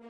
హే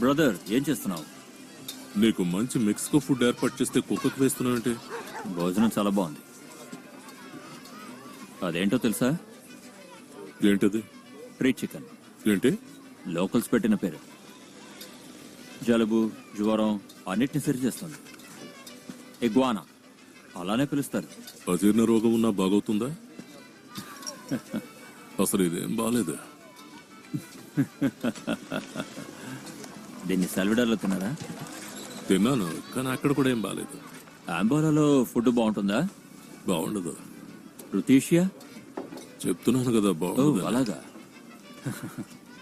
brother, ఏం చేస్తున్నావు? నీకు మంచి మెక్సికో ఫుడ్ ఏర్పాటు చేస్తే కుక్కకు వేస్తున్నావంటే? భోజనం చాలా బాగుంది. అదేంటో తెలుసా? ఏంటది? Free chicken. ఏంటి? లోకల్స్ పెట్టిన పేరు. జలుబు, జ్వరం అన్నిటిని సరి చేస్తుంది. ఎగ్వానా అలానే పిలుస్తారు. అజీర్ణ రోగం ఉన్నా బాగవుతుందా? అసలు ఇదేం బాలేదు. దీన్ని సల్విడార్లో తిన్నారా? తిన్నాను, కానీ అక్కడ కూడా ఏం బాలేదు. అంబోలాలో ఫుడ్ బాగుంటుందా? బాగుండదు. రుతీషియా? చెప్తున్నాను కదా బాగుండదు. అలాగా.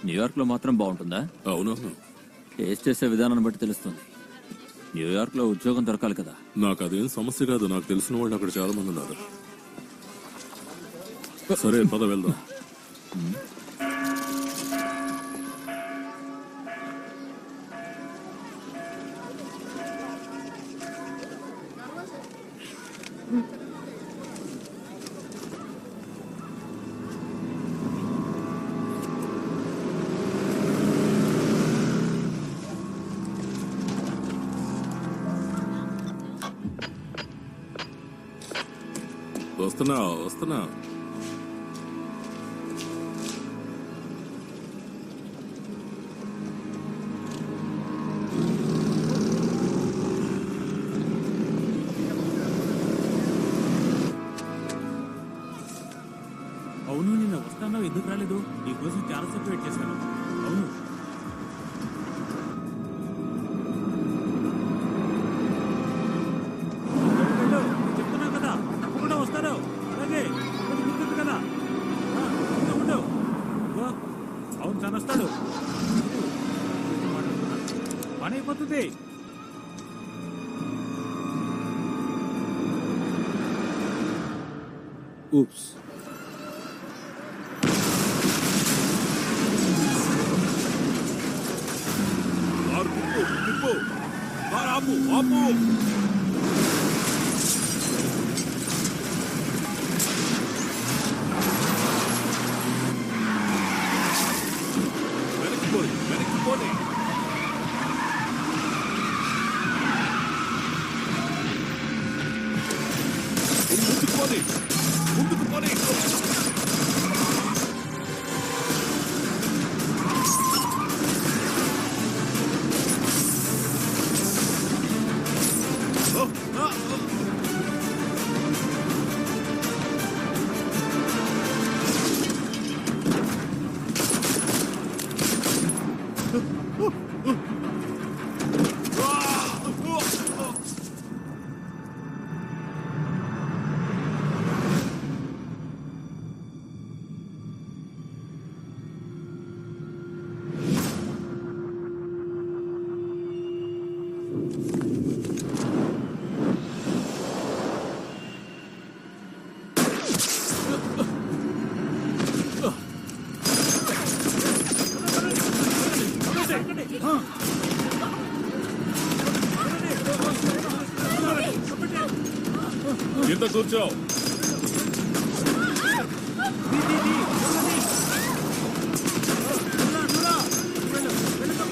న్యూయార్క్ లో మాత్రం బాగుంటుందా? అవునవును. టేస్ట్ చేసే విధానాన్ని బట్టి తెలుస్తుంది. న్యూయార్క్ లో ఉద్యోగం దొరకాలి కదా. నాకు అదేం సమస్య కాదు, నాకు తెలిసిన వాళ్ళు అక్కడ చాలా మంది ఉన్నారు. సరే పద వెళ్దాం. వస్తున్నా. అవును, నిన్న వస్తానో ఎందుకు రాలేదు? నీకోసం చాలాసేపు వెయిట్ చేశాను. అవును, చెప్తున్నా కదా, తప్పకుండా వస్తాను. అలాగే ఉంటుంది కదా. ఉండు. అవును, తను వస్తాడు. పని అయిపోతుంది. ఊప్స్. ఆపు. వెనక్కిపోయి ముందుకు పోనీ. కింద కూర్చో.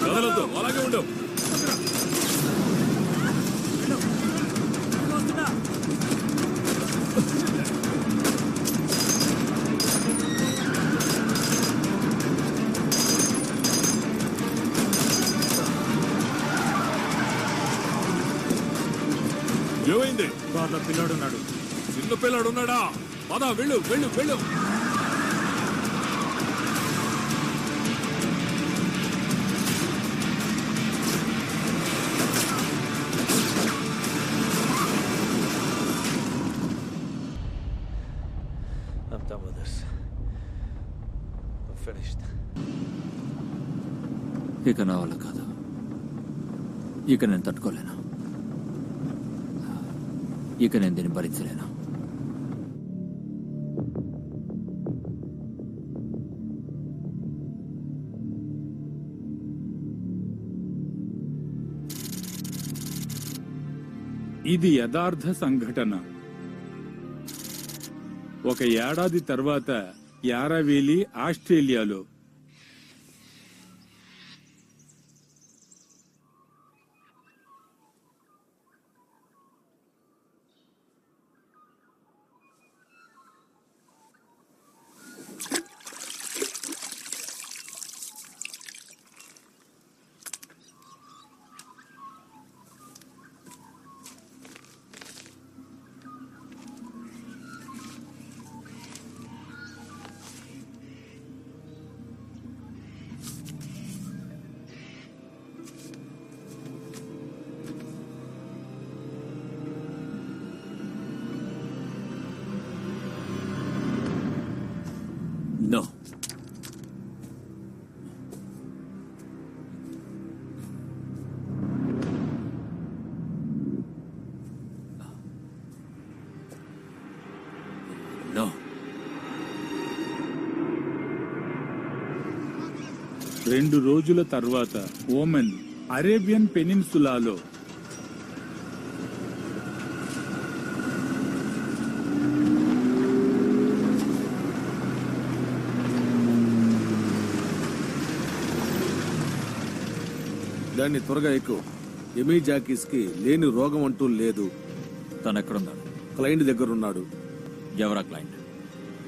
కదలొద్దు, అలాగే ఉండు. ఏమైంది? కార్లో పిల్లాడు ఉన్నాడు. చిన్న పిల్లాడు ఉన్నాడా? పద, వెళ్ళు వెళ్ళు వెళ్ళు. I'm done with this. I'm finished. ఇక నా వల్ల కాదు. ఇక నేను తట్టుకోలేను. ఇక నేను దీన్ని భరించలేను. ఇది యథార్థ సంఘటన. ఒక ఏడాది తర్వాత యారావేలి ఆస్ట్రేలియాలో No. No. 2 రోజుల తర్వాత ఓమన్ అరేబియన్ పెనిన్సులాలో దాన్ని త్వరగా ఎక్కువ. ఎమీ జాకీస్ కి లేని రోగం అంటూ లేదు. తను ఎక్కడున్నాడు? క్లయింట్ దగ్గర ఉన్నాడు. ఎవరా క్లయింట్?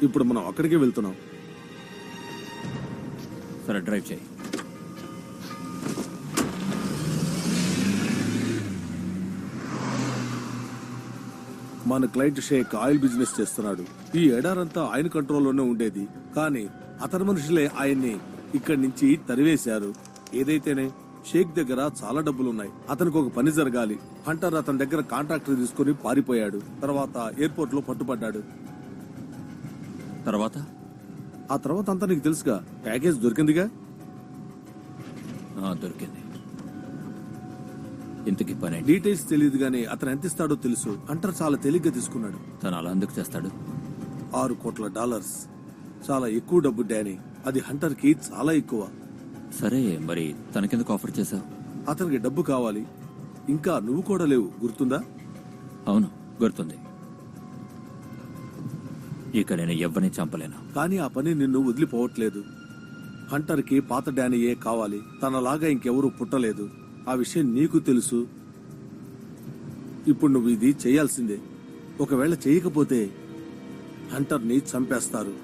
ఇప్పుడు మనం అక్కడికే వెళ్తున్నాం. సరే, డ్రైవ్ చేయి. మన క్లయింట్ షేక్ ఆయిల్ బిజినెస్ చేస్తున్నాడు. ఈ ఎడారంతా ఆయన కంట్రోల్లోనే ఉండేది, కానీ అతని మనుషులే ఆయన్ని ఇక్కడి నుంచి తరివేశారు. ఏదైతేనే షేక్ దగ్గర చాలా డబ్బులున్నాయి. అతనికి ఒక పని జరగాలి. హంటర్ అతని దగ్గర కాంట్రాక్టర్ తీసుకుని పారిపోయాడు. తర్వాత ఎయిర్పోర్ట్ లో పట్టుపడ్డాడు. తర్వాత ఆ తర్వాత అంతా నీకు తెలుసుగా. ప్యాకేజ్ దొరికిందిగా. దొరికింది. ఇంతకీ పని ఏంటి? డీటెయిల్స్ తెలియదు గానీ అతను ఎంత ఇస్తాడో తెలుసు. హంటర్ చాలా తేలిగ్గా తీసుకున్నాడు. తను అలా ఎందుకు చేస్తాడు? $6 కోట్ల. చాలా ఎక్కువ డబ్బు డానీ. అది హంటర్ కి చాలా ఎక్కువ. సరే, మరి తనకెందుకు ఆఫర్ చేశావు? అతనికి డబ్బు కావాలి. ఇంకా నువ్వు కూడా లేవు, గుర్తుందా? అవును, గుర్తుంది. ఇక నేను ఎవ్వరిని చంపలేను. కానీ ఆ పని నిన్ను వదిలిపోవట్లేదు. హంటర్ కి పాత డానీయే కావాలి. తనలాగా ఇంకెవరూ పుట్టలేదు. ఆ విషయం నీకు తెలుసు. ఇప్పుడు నువ్వు ఇది చేయాల్సిందే. ఒకవేళ చేయకపోతే హంటర్ ని చంపేస్తారు.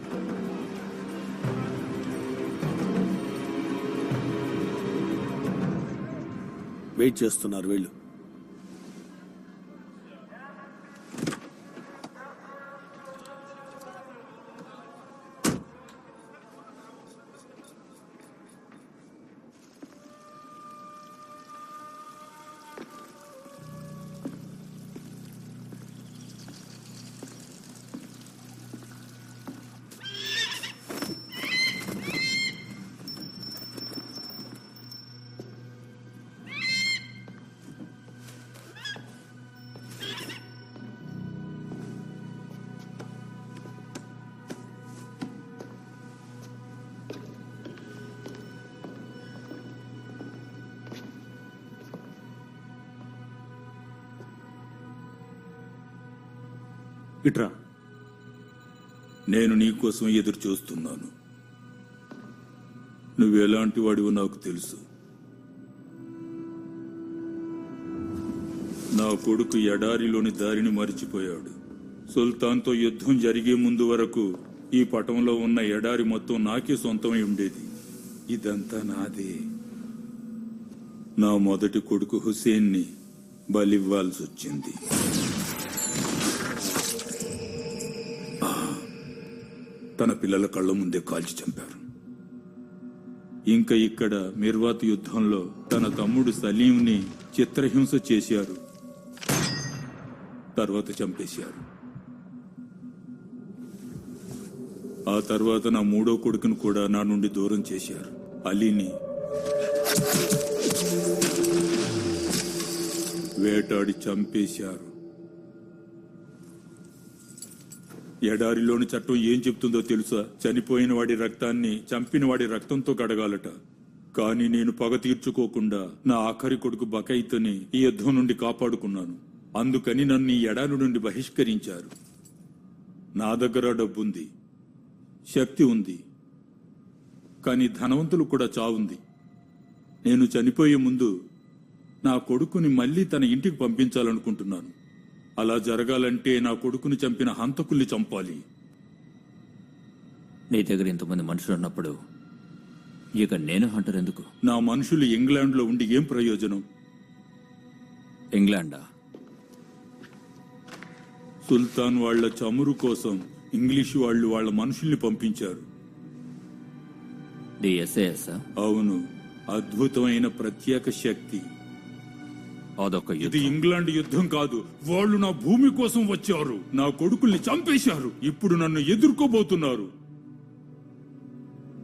వెయిట్ చేస్తున్నారు, వెళ్ళు. ఇట్రా. నేను నీకోసం ఎదురు చూస్తున్నాను. నువ్వెలాంటి వాడివో నాకు తెలుసు. నా కొడుకు ఎడారిలోని దారిని మరిచిపోయాడు. సుల్తాన్తో యుద్ధం జరిగే ముందు వరకు ఈ పటంలో ఉన్న ఎడారి మొత్తం నాకే సొంతమై ఉండేది. ఇదంతా నాదే. నా మొదటి కొడుకు హుసేన్ని బలివ్వాల్సి వచ్చింది. తన పిల్లల కళ్ళ ముందే కాల్చి చంపారు. ఇంకా ఇక్కడ మిర్వాత్ యుద్ధంలో తన తమ్ముడు సలీంని చిత్రహింస చేశారు. తర్వాత చంపేశారు. ఆ తర్వాత నా మూడో కొడుకును కూడా నా నుండి దూరం చేశారు. అలీని వేటాడి చంపేశారు. ఎడారిలోని చట్టం ఏం చెప్తుందో తెలుసా? చనిపోయిన వాడి రక్తాన్ని చంపిన వాడి రక్తంతో కడగాలట. కానీ నేను పగ తీర్చుకోకుండా నా ఆఖరి కొడుకు బకైతుని ఈ యుద్ధం నుండి కాపాడుకున్నాను. అందుకని నన్ను ఈ ఎడారి నుండి బహిష్కరించారు. నా దగ్గర డబ్బుంది, శక్తి ఉంది, కానీ ధనవంతులు కూడా చావుంది. నేను చనిపోయే ముందు నా కొడుకుని మళ్లీ తన ఇంటికి పంపించాలనుకుంటున్నాను. అలా జరగాలంటే నా కొడుకుని చంపిన హంతకుల్ని చంపాలి. నీ దగ్గర ఇంతమంది మనుషులు ఉన్నప్పుడు ఇక నేను హంటర్ ఎందుకు? నా మనుషులు ఇంగ్లాండ్లో ఉండి ఏం ప్రయోజనం? ఇంగ్లాండా? సుల్తాన్ వాళ్ల చమురు కోసం ఇంగ్లీషు వాళ్ళు వాళ్ళ మనుషుల్ని పంపించారు. The SAS? అవును, అద్భుతమైన ప్రత్యేక శక్తి. అదొక ఇది యుద్ధం. ఇంగ్లాండ్ యుద్ధం కాదు. వాళ్ళు నా భూమి కోసం వచ్చారు. నా కొడుకుల్ని చంపేశారు. ఇప్పుడు నన్ను ఎదుర్కోబోతున్నారు.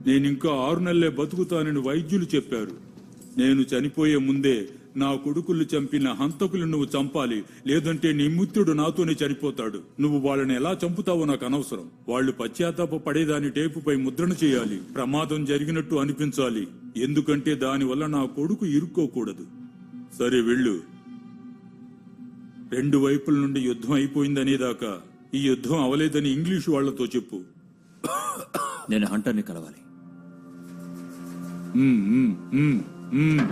నేనింకా 6 నెలలే బతుకుతానని వైద్యులు చెప్పారు. నేను చనిపోయే ముందే నా కొడుకులు చంపిన హంతకులు నువ్వు చంపాలి, లేదంటే నీ మిత్రుడు నాతోనే చనిపోతాడు. నువ్వు వాళ్ళని ఎలా చంపుతావో నాకు అనవసరం. వాళ్ళు పశ్చాత్తాప పడేదాని టేపుపై ముద్రణ చేయాలి. ప్రమాదం జరిగినట్టు అనిపించాలి, ఎందుకంటే దానివల్ల నా కొడుకు ఇరుక్కోకూడదు. సరే వెళ్ళు. 2 వైపుల నుండి యుద్ధం అయిపోయిందనేదాకా ఈ యుద్ధం అవలేదని ఇంగ్లీషు వాళ్లతో చెప్పు. నేను హంటర్ని కలవాలి. మ్మ్, మ్మ్, మ్మ్, మ్మ్.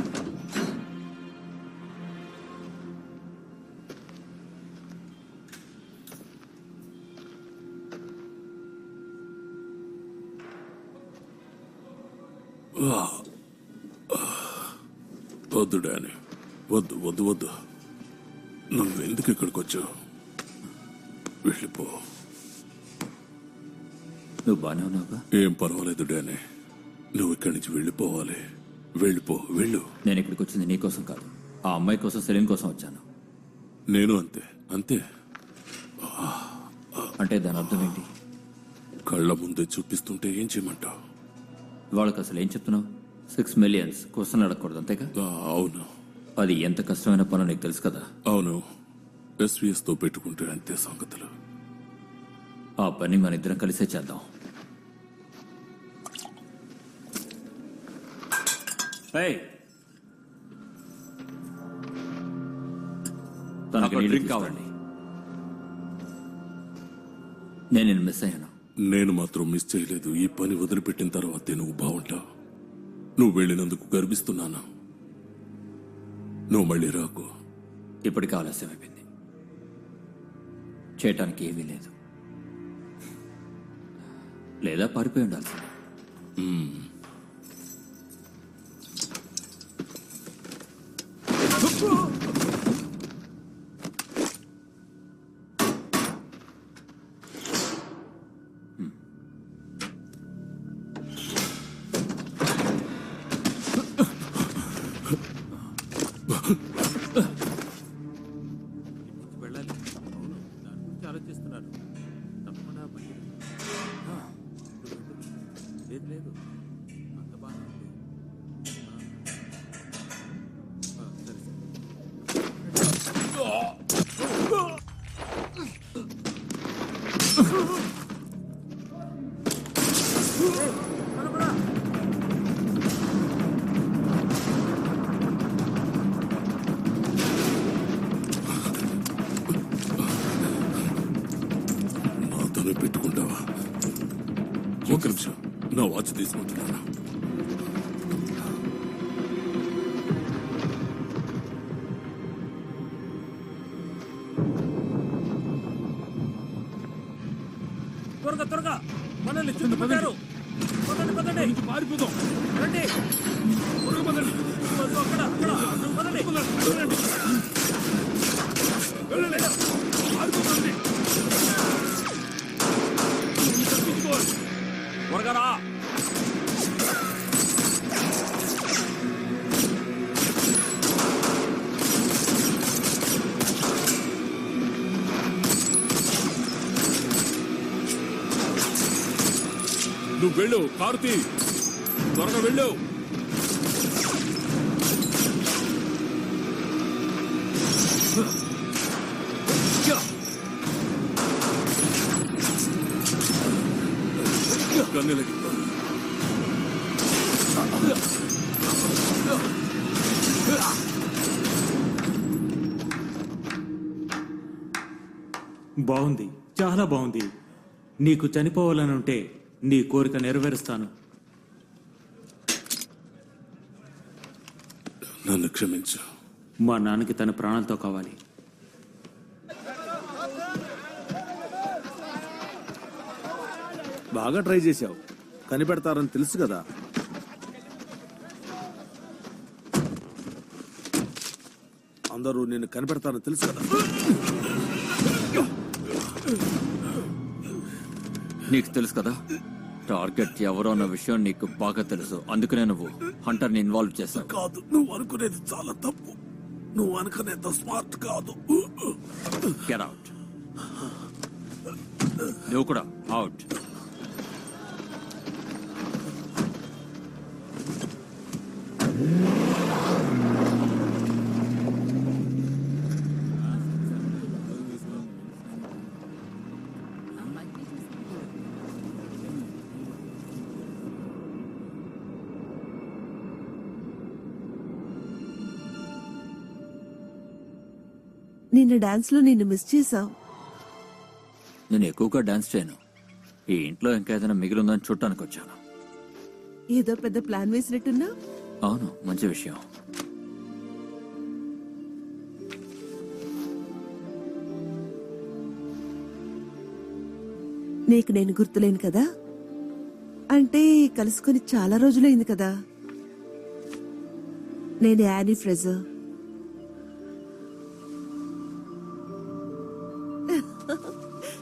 వద్దు డానీ, వద్దు వద్దు వద్దు. నువ్వెందుకు ఇక్కడికి వచ్చావు? వెళ్ళిపో. నువ్వు బానే ఉన్నావుగా? ఏం పర్వాలేదు డానీ, నువ్వు ఇక్కడి నుంచి వెళ్ళిపోవాలి. వెళ్ళిపో, వెళ్ళు. నేను ఇక్కడికి వచ్చింది నీకోసం కాదు, ఆ అమ్మాయి కోసం, సెలీన్ కోసం వచ్చాను. నేను అంతే అంతే. అంటే దాని అర్థం ఏంటి? కళ్ళ ముందే చూపిస్తుంటే ఏం చేయమంటావు? వాళ్ళకి అసలు ఏం చెప్తున్నావు? 6 మిలియన్స్ క్వశ్చన్ అడగకూడదు, అంతేగా? అవును అది ఎంత కష్టమైన పనో నీకు తెలుసు కదా. అవును, SVS తో పెట్టుకుంటే అంతే సంగతులు. ఆ పని మన ఇద్దరం కలిసే చేద్దాం. తనకు డ్రింక్ కావాలండి. నేను నిన్ను మిస్ అయ్యాను. నేను మాత్రం మిస్ చేయలేదు. ఈ పని వదిలిపెట్టిన తర్వాతే నువ్వు బాగుంటావు. నువ్వు వెళ్ళినందుకు గర్విస్తున్నాను. నువ్వు మళ్ళీ రాకు. ఇప్పటికే ఆలస్యం అయిపోయింది. చేయటానికి ఏమీ లేదు. లేదా పారిపోయి ఉండాల్సింది. వెళ్ళాలి. అవును, దాని గురించి ఆలోచిస్తున్నారు. తప్పకుండా బయట లేదు లేదు, అంత బాగా ఉంది. సరే సరే. ఒక్క నిమిషం, నా వాచ్ తీసుకుంటున్నాను. త్వరగా త్వరగా మనల్ని చుట్టుముట్టారు. పదండి పదండి, పారిపోదాం. రండి త్వరగా పదండి. అక్కడ అక్కడ పదండి పదండి. వెళ్ళండి, పారిపోదండి. తప్పించుకోవాలి. త్వరగా రా. నువ్వు వెళ్ళు కార్తీ, త్వరగా వెళ్ళు. కన్నెలకి బాగుంది, చాలా బాగుంది. నీకు చనిపోవాలని ఉంటే నీ కోరిక నెరవేరుస్తాను. నన్ను క్షమించు. మా నాన్నకి తన ప్రాణాలతో కావాలి. బాగా ట్రై చేశావు, కనిపెడతారని తెలుసు కదా. అందరూ నిన్ను కనిపెడతారని తెలుసు కదా. నీకు తెలుసు కదా, టార్గెట్ ఎవరో అన్న విషయం నీకు బాగా తెలుసు. అందుకనే నువ్వు హంటర్ని ఇన్వాల్వ్ చేశావు. కాదు, నువ్వు అనుకునేది చాలా తప్పు. నువ్వు అనుకునేంత స్మార్ట్ కాదు. Get out. నువ్వు కూడా అవుట్. నిన్న డాన్స్ లో నిన్ను మిస్ చేశావు. నేను ఎక్కువగా డాన్స్ చేయను. ఈ ఇంట్లో ఇంకా ఏదైనా మిగిలిందని చూడటానికి వచ్చాను. ఏదో పెద్ద ప్లాన్ వేసినట్టున్నా. అవును, మంచి విషయం. నీకు నేను గుర్తులేను కదా. అంటే కలుసుకొని చాలా రోజులైంది కదా. నేను యానీ ఫ్రెజర్.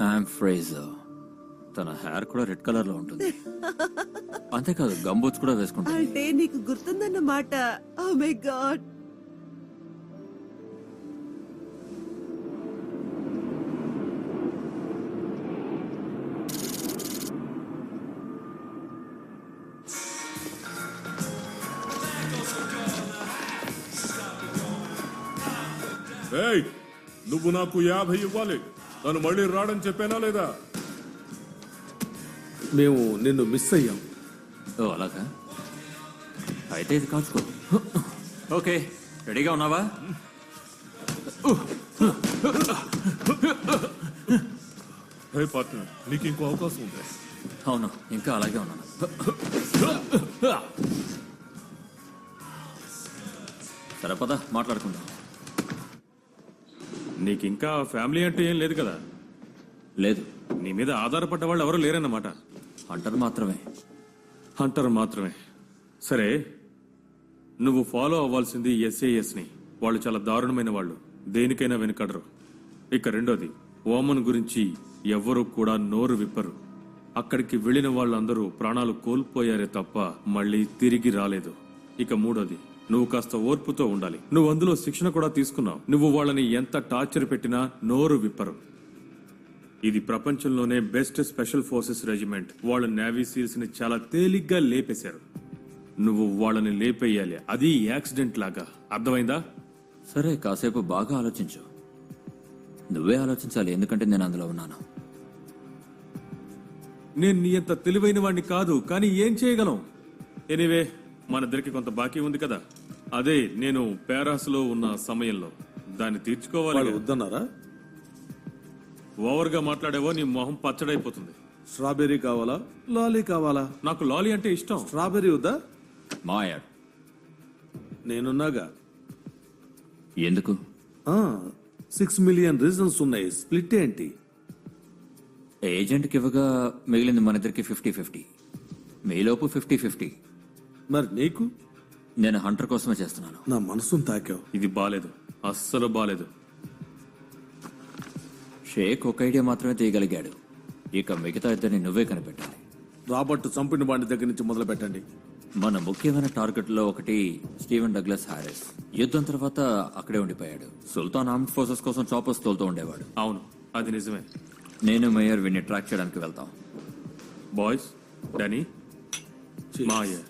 I'm Fraser. తన హెయిర్ కూడా రెడ్ కలర్ లో ఉంటుంది. అంతేకాదు, గంబూట్స్ కూడా వేసుకుంటుంది. అంటే నీకు గుర్తుందన్నమాట. Oh my God. ఏయ్, నువ్వు నాకు 50 ఇవ్వాలి. తను మళ్ళీ రాడని చెప్పానా లేదా? మేము నిన్ను మిస్ అయ్యాం. ఓ అలాగా, అయితే ఇది కాచుకో. ఓకే, రెడీగా ఉన్నావా? హే పార్ట్నర్, నీకు ఇంకో అవకాశం ఉంది. అవును, ఇంకా అలాగే ఉన్నాను. సరే పద, మాట్లాడుకుందాం. నీకింకా ఫ్యామిలీ అంటూ ఏం లేదు కదా. లేదు, నీ మీద ఆధారపడ్డ వాళ్ళు ఎవరు లేరన్నమాట. హంటర్ మాత్రమే. హంటర్ మాత్రమే. సరే, నువ్వు ఫాలో అవ్వాల్సింది SAS ని. వాళ్ళు చాలా దారుణమైన వాళ్ళు, దేనికైనా వెనుకడరు. ఇక రెండోది, ఓమన్ గురించి ఎవ్వరూ కూడా నోరు విప్పరు. అక్కడికి వెళ్లిన వాళ్ళందరూ ప్రాణాలు కోల్పోయారే తప్ప మళ్ళీ తిరిగి రాలేదు. ఇక మూడోది, నువ్వు కాస్త ఓర్పుతో ఉండాలి. నువ్వు అందులో శిక్షణ కూడా తీసుకున్నావు. నువ్వు వాళ్ళని ఎంత టార్చర్ పెట్టినా నోరు విప్పరు. ఇది ప్రపంచంలోనే బెస్ట్ స్పెషల్ ఫోర్సెస్ రెజిమెంట్. వాళ్ళు నేవీ సీల్స్ ని చాలా తేలిగ్గా లేపేశారు. నువ్వు వాళ్ళని లేపేయాలి, అది యాక్సిడెంట్ లాగా. అర్థమైందా? సరే, కాసేపు బాగా ఆలోచించు. నువ్వే ఆలోచించాలి, ఎందుకంటే నేను అందులో ఉన్నాను. నేను నీ అంత తెలివైన వాడిని కాదు, కానీ ఏం చేయగలం? ఎనీవే, మనిద్దరికి కొంత బాకీ ఉంది కదా. అదే నేను పారాస్ లో ఉన్న సమయంలో దాన్ని తీర్చుకోవాలి. వాళ్ళు వద్దన్నారా? ఓవర్ గా మాట్లాడేవో నీ మొహం పచ్చడైపోతుంది. స్ట్రాబెర్రీ కావాలా లాలీ కావాలా? నాకు లాలీ అంటే ఇష్టం. స్ట్రాబెర్రీ వద్దా? మాయా నేనున్నాగా. ఎందుకు? 6 మిలియన్ రీజన్స్ ఉన్నాయి. స్ప్లిట్ ఏంటి? ఏజెంట్కి ఇవ్వగా మిగిలింది మన ఇద్దరికి 50-50. మీలోపు 50-50. మరి నీకు? నేను హంటర్ కోసమే చేస్తున్నాను. నా మనసును తాకావు. ఇది బాలేదు, అస్సలు బాలేదు. షేక్ ఒక ఐడియా మాత్రమే తీయగలిగాడు. ఇక మిగతా ఇద్దరిని నువ్వే కనిపెట్టాలి. రాబర్ట్ చంపిన వాడి దగ్గర నుంచి మొదలు పెట్టండి. మన ముఖ్యమైన టార్గెట్ లో ఒకటి స్టీవెన్ డగ్లస్ హారిస్. యుద్ధం తర్వాత అక్కడే ఉండిపోయాడు. సుల్తాన్ ఆర్మ్డ్ ఫోర్సెస్ కోసం చాపర్స్ తోలుతూ ఉండేవాడు. అవును, అది నిజమే. నేను మేయర్ విన్ని ట్రాక్ చేయడానికి వెళ్తాం. Boys, Danny, Mayer.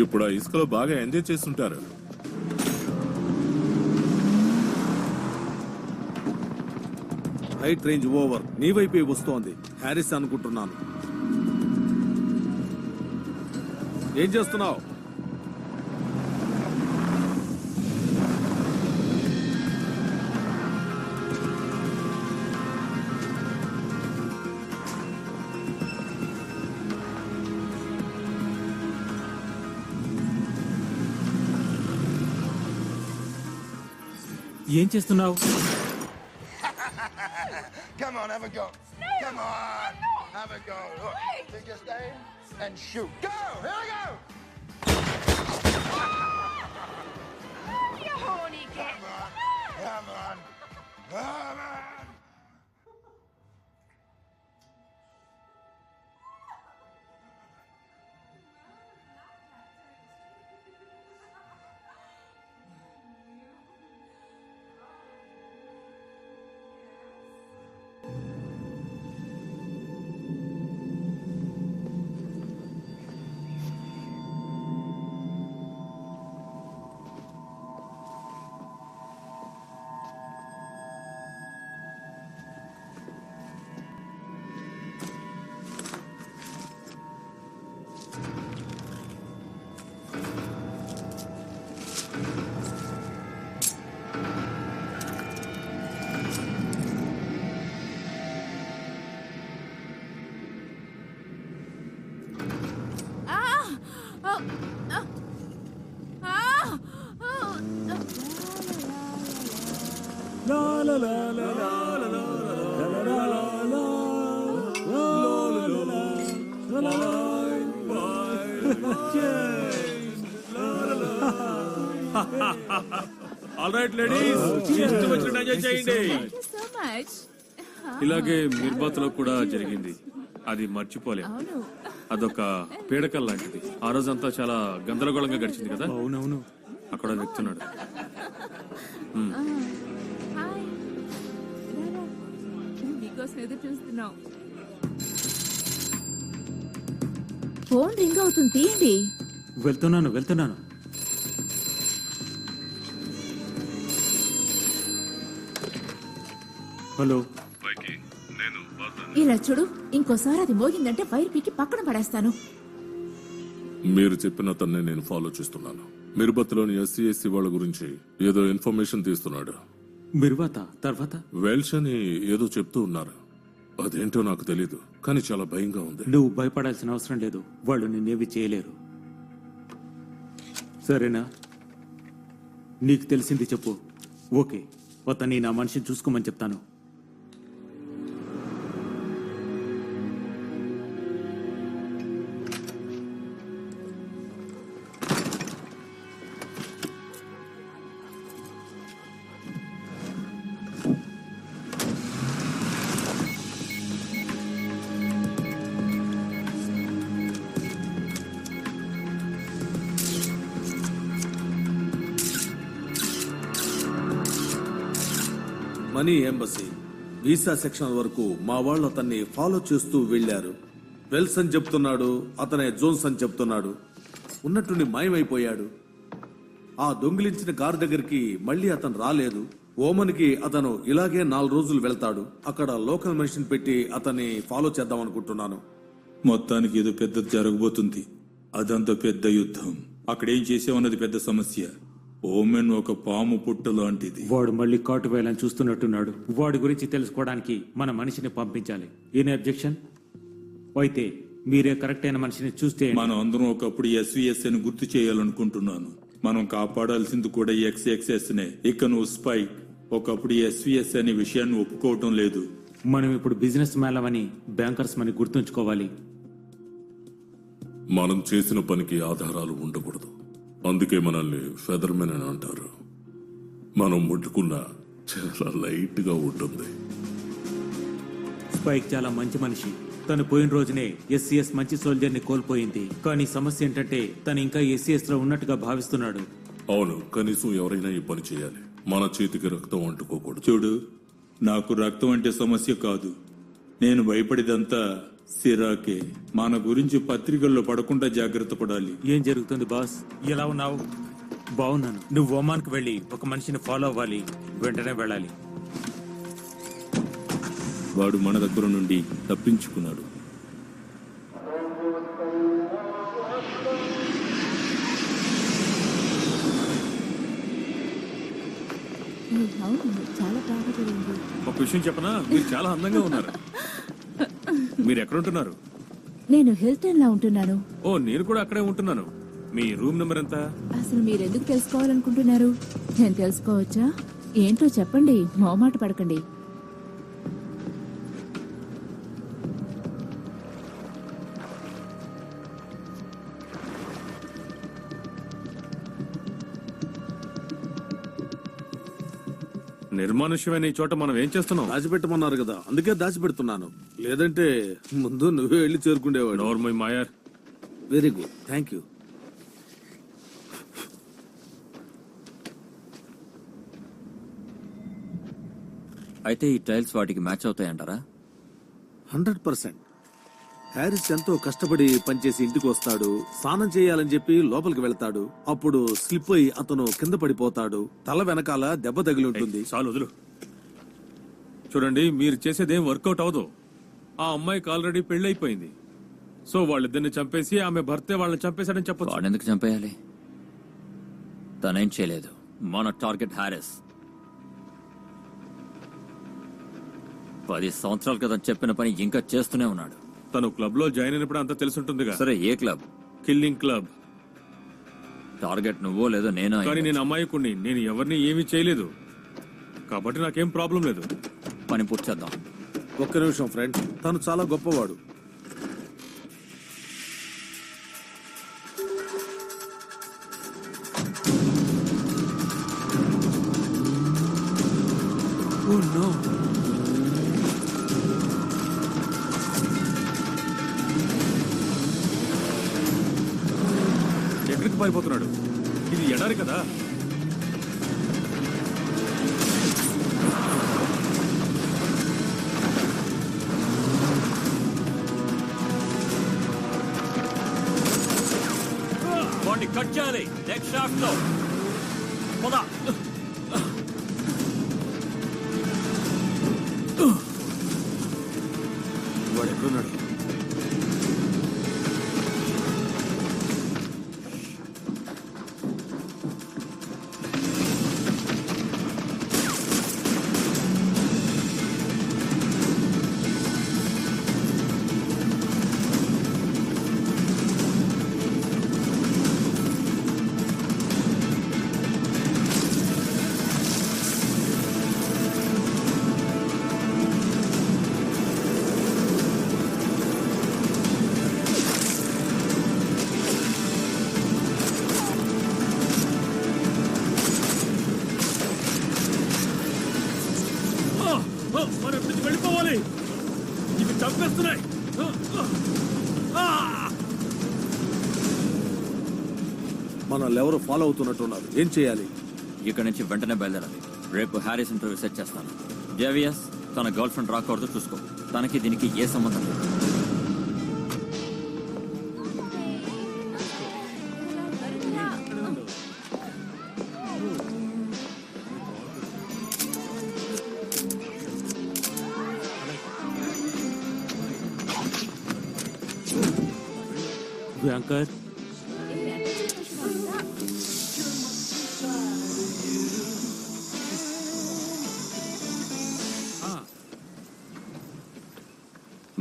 ఇప్పుడు ఆ ఇసుకలో బాగా ఎంజాయ్ చేస్తుంటారు. Height range over. నీ వైపే వస్తోంది. హ్యారిస్ అనుకుంటున్నాను. ఏం చేస్తున్నావు? ఏం చేస్తున్నావు? Come on, have a go. Come on, have a go. Look, take your stand and shoot. Go! Here we go! You horny cat. Come on. Come on. All right ladies, ఇష్టం వచ్చినట్టు enjoy చేయండి. Thank you so much. ఇలాగే మిర్బాత్ లో కూడా జరిగింది. అది మర్చిపోలేం. అవును. అదొక పీడకల్ లాంటిది. ఆ రోజంతా చాలా గందరగోళంగా గడిచింది కదా. అవునవును. అక్కడ వ్యక్తున్నాడు. హాయ్. రారా. నీకోసం ఎదురు చూస్తున్నాం. ఫోన్ రింగ్ అవుతుంది, తీయండి. వెళ్తున్నాను. హలో. ఇలా చూడు, ఇంకోసారి అది మోగిందంటే వైర్ పీకి పక్కన పడేస్తాను. మీరు చెప్పిన అతన్ని నేను ఫాలో చేస్తున్నాను. మిర్బత్లోని ఎస్సీ వాళ్ళ గురించి ఏదో ఇన్ఫర్మేషన్ తీస్తున్నాడు. మిర్వాత తర్వాత వెల్ష్ అని ఏదో చెప్తూ ఉన్నారు. అదేంటో నాకు తెలీదు, కానీ చాలా భయంగా ఉంది. నువ్వు భయపడాల్సిన అవసరం లేదు. వాళ్ళు నిన్నేవి చేయలేరు. సరేనా? నీకు తెలిసింది చెప్పు. ఓకే, అతన్ని నా మనిషిని చూసుకోమని చెప్తాను. మనీ ఎంబసీ వీసా సెక్షన్ వరకు మా వాళ్ళు అతన్ని ఫాలో చేస్తూ వెళ్లారు. వెల్స్ అని చెప్తున్నాడు, అతనే జోన్స్ అని చెప్తున్నాడు. ఉన్నట్టుండి మాయమైపోయాడు. ఆ దొంగిలించిన కారు దగ్గరికి మళ్ళీ అతను రాలేదు. ఓమన్కి అతను ఇలాగే 4 రోజులు వెళ్తాడు. అక్కడ లోకల్ మనిషిని పెట్టి అతన్ని ఫాలో చేద్దాం అనుకుంటున్నాను. మొత్తానికి ఏదో పెద్దది జరగబోతుంది. అదంతా పెద్ద యుద్ధం. అక్కడేం చేసామన్నది పెద్ద సమస్య. ఓమెన్ ఒక పాము పుట్ట లాంటిది. వాడు మళ్ళీ కాటు వేయాలని చూస్తున్నట్టున్నాడు. వాడి గురించి తెలుసుకోవడానికి మన మనిషిని పంపించాలి. ఈయన అబ్జెక్షన్ అయితే మీరే కరెక్ట్ అయిన మనిషిని చూస్తే మనం అందరం ఒకప్పుడు ఎస్విఎస్ అని గుర్తు చేయాలనుకుంటున్నాను. మనం కాపాడాల్సింది కూడా ఎక్స్ఎక్స్ఎస్ నే. ఇక నువ్వు స్పైక్. ఒకప్పుడు ఎస్విఎస్ అనే విషయాన్ని ఒప్పుకోవటం లేదు. మనం ఇప్పుడు బిజినెస్ మ్యాన్లమని బ్యాంకర్స్ మని గుర్తుంచుకోవాలి. మనం చేసిన పనికి ఆధారాలు ఉండకూడదు. అందుకే మనల్ని ఫెదర్మెన్ అని అంటారు. మనం ముట్టుకున్న చాలా లైట్ గా ఉంటుంది. స్పైక్ చాలా మంచి మనిషి. తను పోయిన రోజునే ఎస్సీఎస్ మంచి సోల్జర్ ని కోల్పోయింది. కానీ సమస్య ఏంటంటే తను ఇంకా ఎస్సీఎస్ లో ఉన్నట్టుగా భావిస్తున్నాడు. అవును, కనీసం ఎవరైనా ఈ పని చేయాలి. మన చేతికి రక్తం అంటుకోకూడదు. చూడు, నాకు రక్తం అంటే సమస్య కాదు. నేను భయపడేదంతా సిరాకే. మన గురించి పత్రికల్లో పడకుండా జాగ్రత్త పడాలి. ఏం జరుగుతుంది బాస్? ఎలా ఉన్నావు? బాగున్నాను. నువ్వు ఓమాన్కి వెళ్ళి ఒక మనిషిని ఫాలో అవ్వాలి. వెంటనే వెళ్ళాలి. వాడు మన దగ్గర నుండి తప్పించుకున్నాడు. చాలా బాగా జరిగింది. ఒక విషయం చెప్పనా, మీరు చాలా అందంగా ఉన్నారు. మీరు ఎక్కడ ఉంటున్నారు? నేను హిల్టన్ లో ఉంటున్నాను. ఓ, నేను కూడా అక్కడే ఉంటున్నాను. మీ రూమ్ నెంబర్ ఎంత? అసలు మీరెందుకు తెలుసుకోవాలనుకుంటున్నారు? నేను తెలుసుకోవచ్చా? ఏంటో చెప్పండి, మొహమాట పడకండి. నిర్మానుష్యమైన ఈ చోట మనం ఏం చేస్తున్నాం? దాచిపెట్టమన్నారు కదా, అందుకే దాచిపెడుతున్నాను. లేదంటే ముందు నువ్వే వెళ్ళి చేరుకుండేవాడు. నోర్మై Mayer. Very good, thank you. అయితే ఈ టైల్స్ వాటికి మ్యాచ్ అవుతాయంటారా? 100%. హ్యారిస్ ఎంతో కష్టపడి పనిచేసి ఇంటికి వస్తాడు. స్నానం చేయాలని చెప్పి లోపలికి వెళ్తాడు. అప్పుడు స్లిప్ అయి అతను కింద పడిపోతాడు. తల వెనకాల దెబ్బ తగిలి ఉంటుంది. చాలు వదులు. చూడండి, మీరు చేసేదేం వర్కౌట్ అవ్వదు. ఆ అమ్మాయికి ఆల్రెడీ పెళ్లైపోయింది. సో వాళ్ళిద్దరిని చంపేసి ఆమె భర్తే వాళ్ళని చంపేశాడని చెప్పొచ్చు. వాడెందుకు చంపేయాలి? తనేం చేయలేదు. మన టార్గెట్ హ్యారిస్. 10 సంవత్సరాల క్రితం చెప్పిన పని ఇంకా చేస్తూనే ఉన్నాడు. తను క్లబ్ లో జాయిన్ అయినప్పుడు అంతా తెలుసుంటుందిగా. సరే, a club? Killing club. Target నువ్వో లేదో నేను. కానీ నేను అమాయకుణ్ణి. నేను ఎవరిని ఏమీ చేయలేదు కాబట్టి నాకేం ప్రాబ్లం లేదు. పని పూర్తి చేద్దాం. ఒక్క నిమిషం ఫ్రెండ్, తను చాలా గొప్పవాడు. ఎక్కడికి పారిపోతున్నాడు? ఇది ఎడారి కదా. వాడిని కట్ చేయాలి. నెక్స్ట్ షాఫ్ట్ లో పద. వాడు ఎక్కడున్నాడు? మనం ఎప్పటికి వెళ్ళిపోవాలి. ఇవి చంపేస్తున్నాయి. మనల్ని ఎవరు ఫాలో అవుతున్నట్టున్నారు. ఏం చేయాలి? ఇక్కడి నుంచి వెంటనే బయలుదేరాలి. రేపు హ్యారిస్ ఇంటర్వ్యూ సెట్ చేస్తాను. జేవియస్ తన గర్ల్ ఫ్రెండ్ రాకూడదు చూసుకో. తనకి దీనికి ఏ సంబంధం లేదు. బ్యాంకర్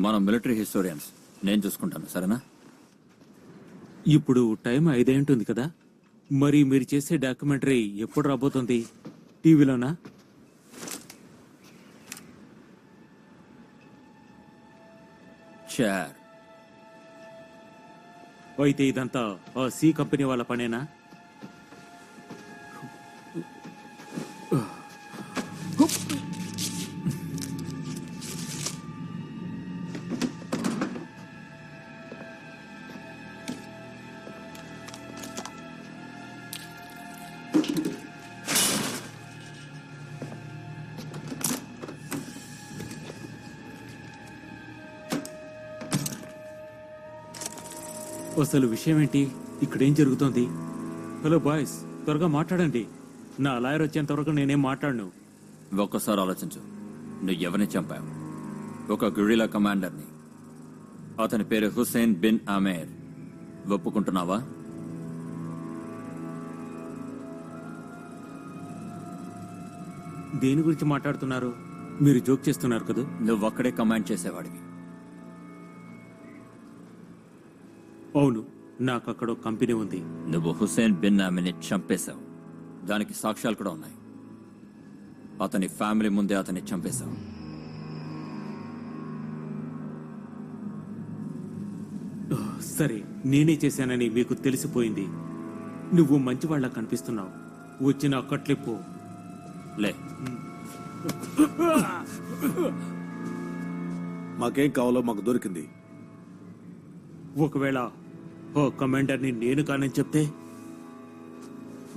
మనం మిలిటరీ హిస్టోరియన్స్, నేను చూసుకుంటాను, సరేనా? ఇప్పుడు టైం 5 ఉంటుంది కదా, మరి మీరు చేసే డాక్యుమెంటరీ ఎప్పుడు రాబోతుంది? టీవీలోనా? షేర్. అయితే ఇదంతా ఆ సి కంపెనీ వాళ్ళ పనేనా? అసలు విషయం ఏంటి? ఇక్కడేం జరుగుతోంది? హలో బాయ్స్, త్వరగా మాట్లాడండి. నా లాయర్ వచ్చేంత వరకు నేనేం మాట్లాడను. ఒక్కసారి ఆలోచించు. నువ్వు ఎవరిని చంపావు? ఒక గురిలా కమాండర్ని. అతని పేరు హుస్సేన్ బిన్ ఆమేర్. ఒప్పుకుంటున్నావా? దేని గురించి మాట్లాడుతున్నారు? మీరు జోక్ చేస్తున్నారు కదా? నువ్వు అక్కడే కమాండ్ చేసేవాడివి. అవును, నాకు అక్కడ ఒక కంపెనీ ఉంది. నువ్వు హుస్సేన్ బిన్ ఆమేర్ని చంపేశావు. దానికి సాక్ష్యాలు కూడా ఉన్నాయి. అతని ఫ్యామిలీ ముందే అతన్ని చంపేశావు. సరే, నేనే చేశానని మీకు తెలిసిపోయింది. నువ్వు మంచివాళ్ళ కనిపిస్తున్నావు. వచ్చిన అక్కట్లిప్పు లే. మాకేం కావాలో మాకు దొరికింది. ఒకవేళ ఓ కమాండర్ని నేను కానని చెప్తే?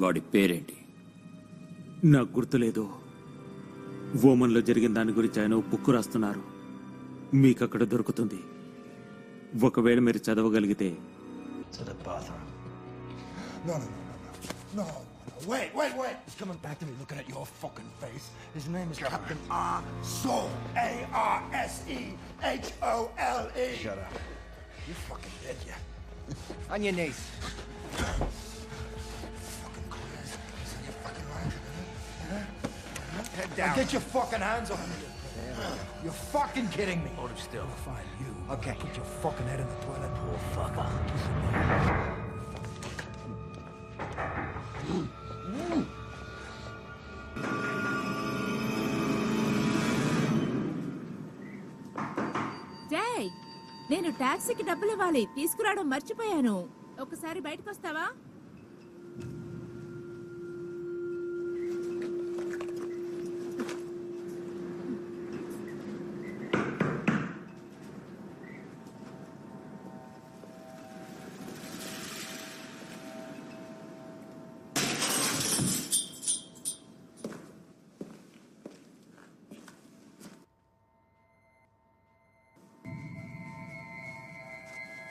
వాడి పేరేంటి? నాకు గుర్తులేదు. ఓమన్లో జరిగిన దాని గురించి ఆయన బుక్ రాస్తున్నారు. మీకు అక్కడ దొరుకుతుంది. ఒకవేళ మీరు చదవగలిగితే. To the bathroom. No. Wait. He's coming back to me looking at your fucking face. His name is Captain Arsehole. Arsehole. Shut up. You're fucking dead, yeah. On your knees. Fucking clears. Is in your fucking mind? Head down. Now get your fucking hands off me. You're fucking kidding me. Hold him still. I'll find you. Okay. Put your fucking head in the toilet, poor fucker. జై, నేను టాక్సీకి డబ్బులు ఇవ్వాలి, తీసుకురావడం మర్చిపోయాను. ఒకసారి బయటకు వస్తావా?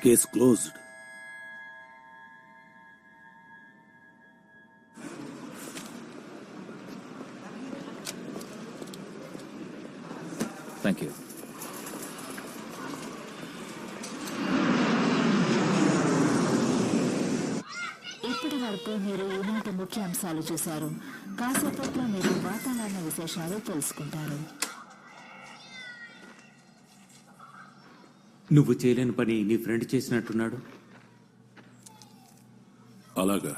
Case closed. Thank you. ఇప్పటి వరకు మీరు ఈనాటి ముఖ్యాంశాలు చూశారు. కాసేపట్లో మీరు వాతావరణ విశేషాలు తెలుసుకుంటారు. నువ్వు చేయలేని పని నీ ఫ్రెండ్ చేసినట్టున్నాడు. అలాగా?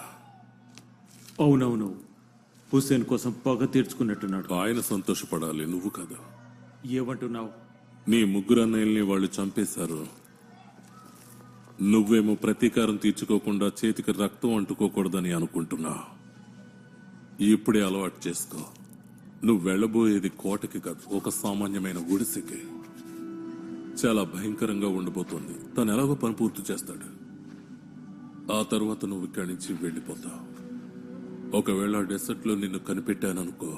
అవునవును, హుస్సేన్ కోసం పగ తీర్చుకున్నట్టున్నాడు. ఆయన సంతోషపడాలి, నువ్వు కదా. ఏమంటున్నావు? నీ ముగ్గురు అన్నయ్యల్ని వాళ్ళు చంపేశారు. నువ్వేమో ప్రతీకారం తీర్చుకోకుండా చేతికి రక్తం అంటుకోకూడదని అనుకుంటున్నా. ఇప్పుడే అలవాటు చేసుకో. నువ్వు వెళ్ళబోయేది కోటకి కాదు, ఒక సామాన్యమైన గుడిసెకి. చాలా భయంకరంగా ఉండబోతోంది. తను ఎలాగో పని పూర్తి చేస్తాడు. ఆ తర్వాత నువ్వు ఇక్కడి నుంచి వెళ్ళిపోతావు. ఒకవేళ డెసర్ట్ లో నిన్ను కనిపెట్టాననుకో,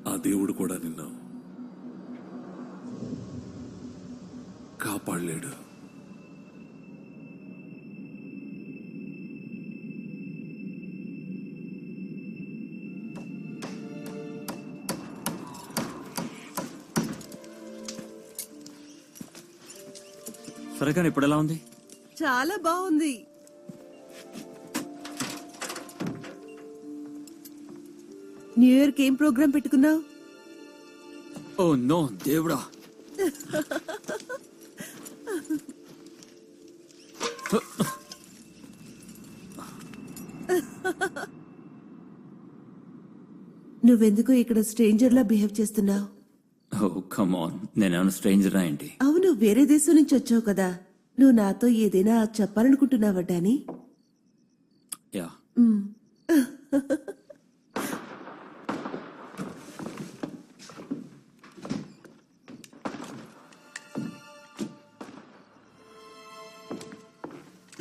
ఆ దేవుడు కూడా నిన్ను కాపాడలేడు. సరే కానీ ఇప్పుడు ఎలా ఉంది? చాలా బాగుంది. న్యూ ఇయర్ కి ఏం ప్రోగ్రామ్ పెట్టుకున్నావు? ఓ నో దేవుడా, నువ్వెందుకు ఇక్కడ స్ట్రేంజర్ లా బిహేవ్ చేస్తున్నావు? ఓ కమ్ ఆన్, నేనేమన్నా స్ట్రేంజరా ఏంటి? అవును, వేరే దేశం నుంచి వచ్చావు కదా. నువ్వు నాతో ఏదైనా చెప్పాలనుకుంటున్నావా డానీ? యా,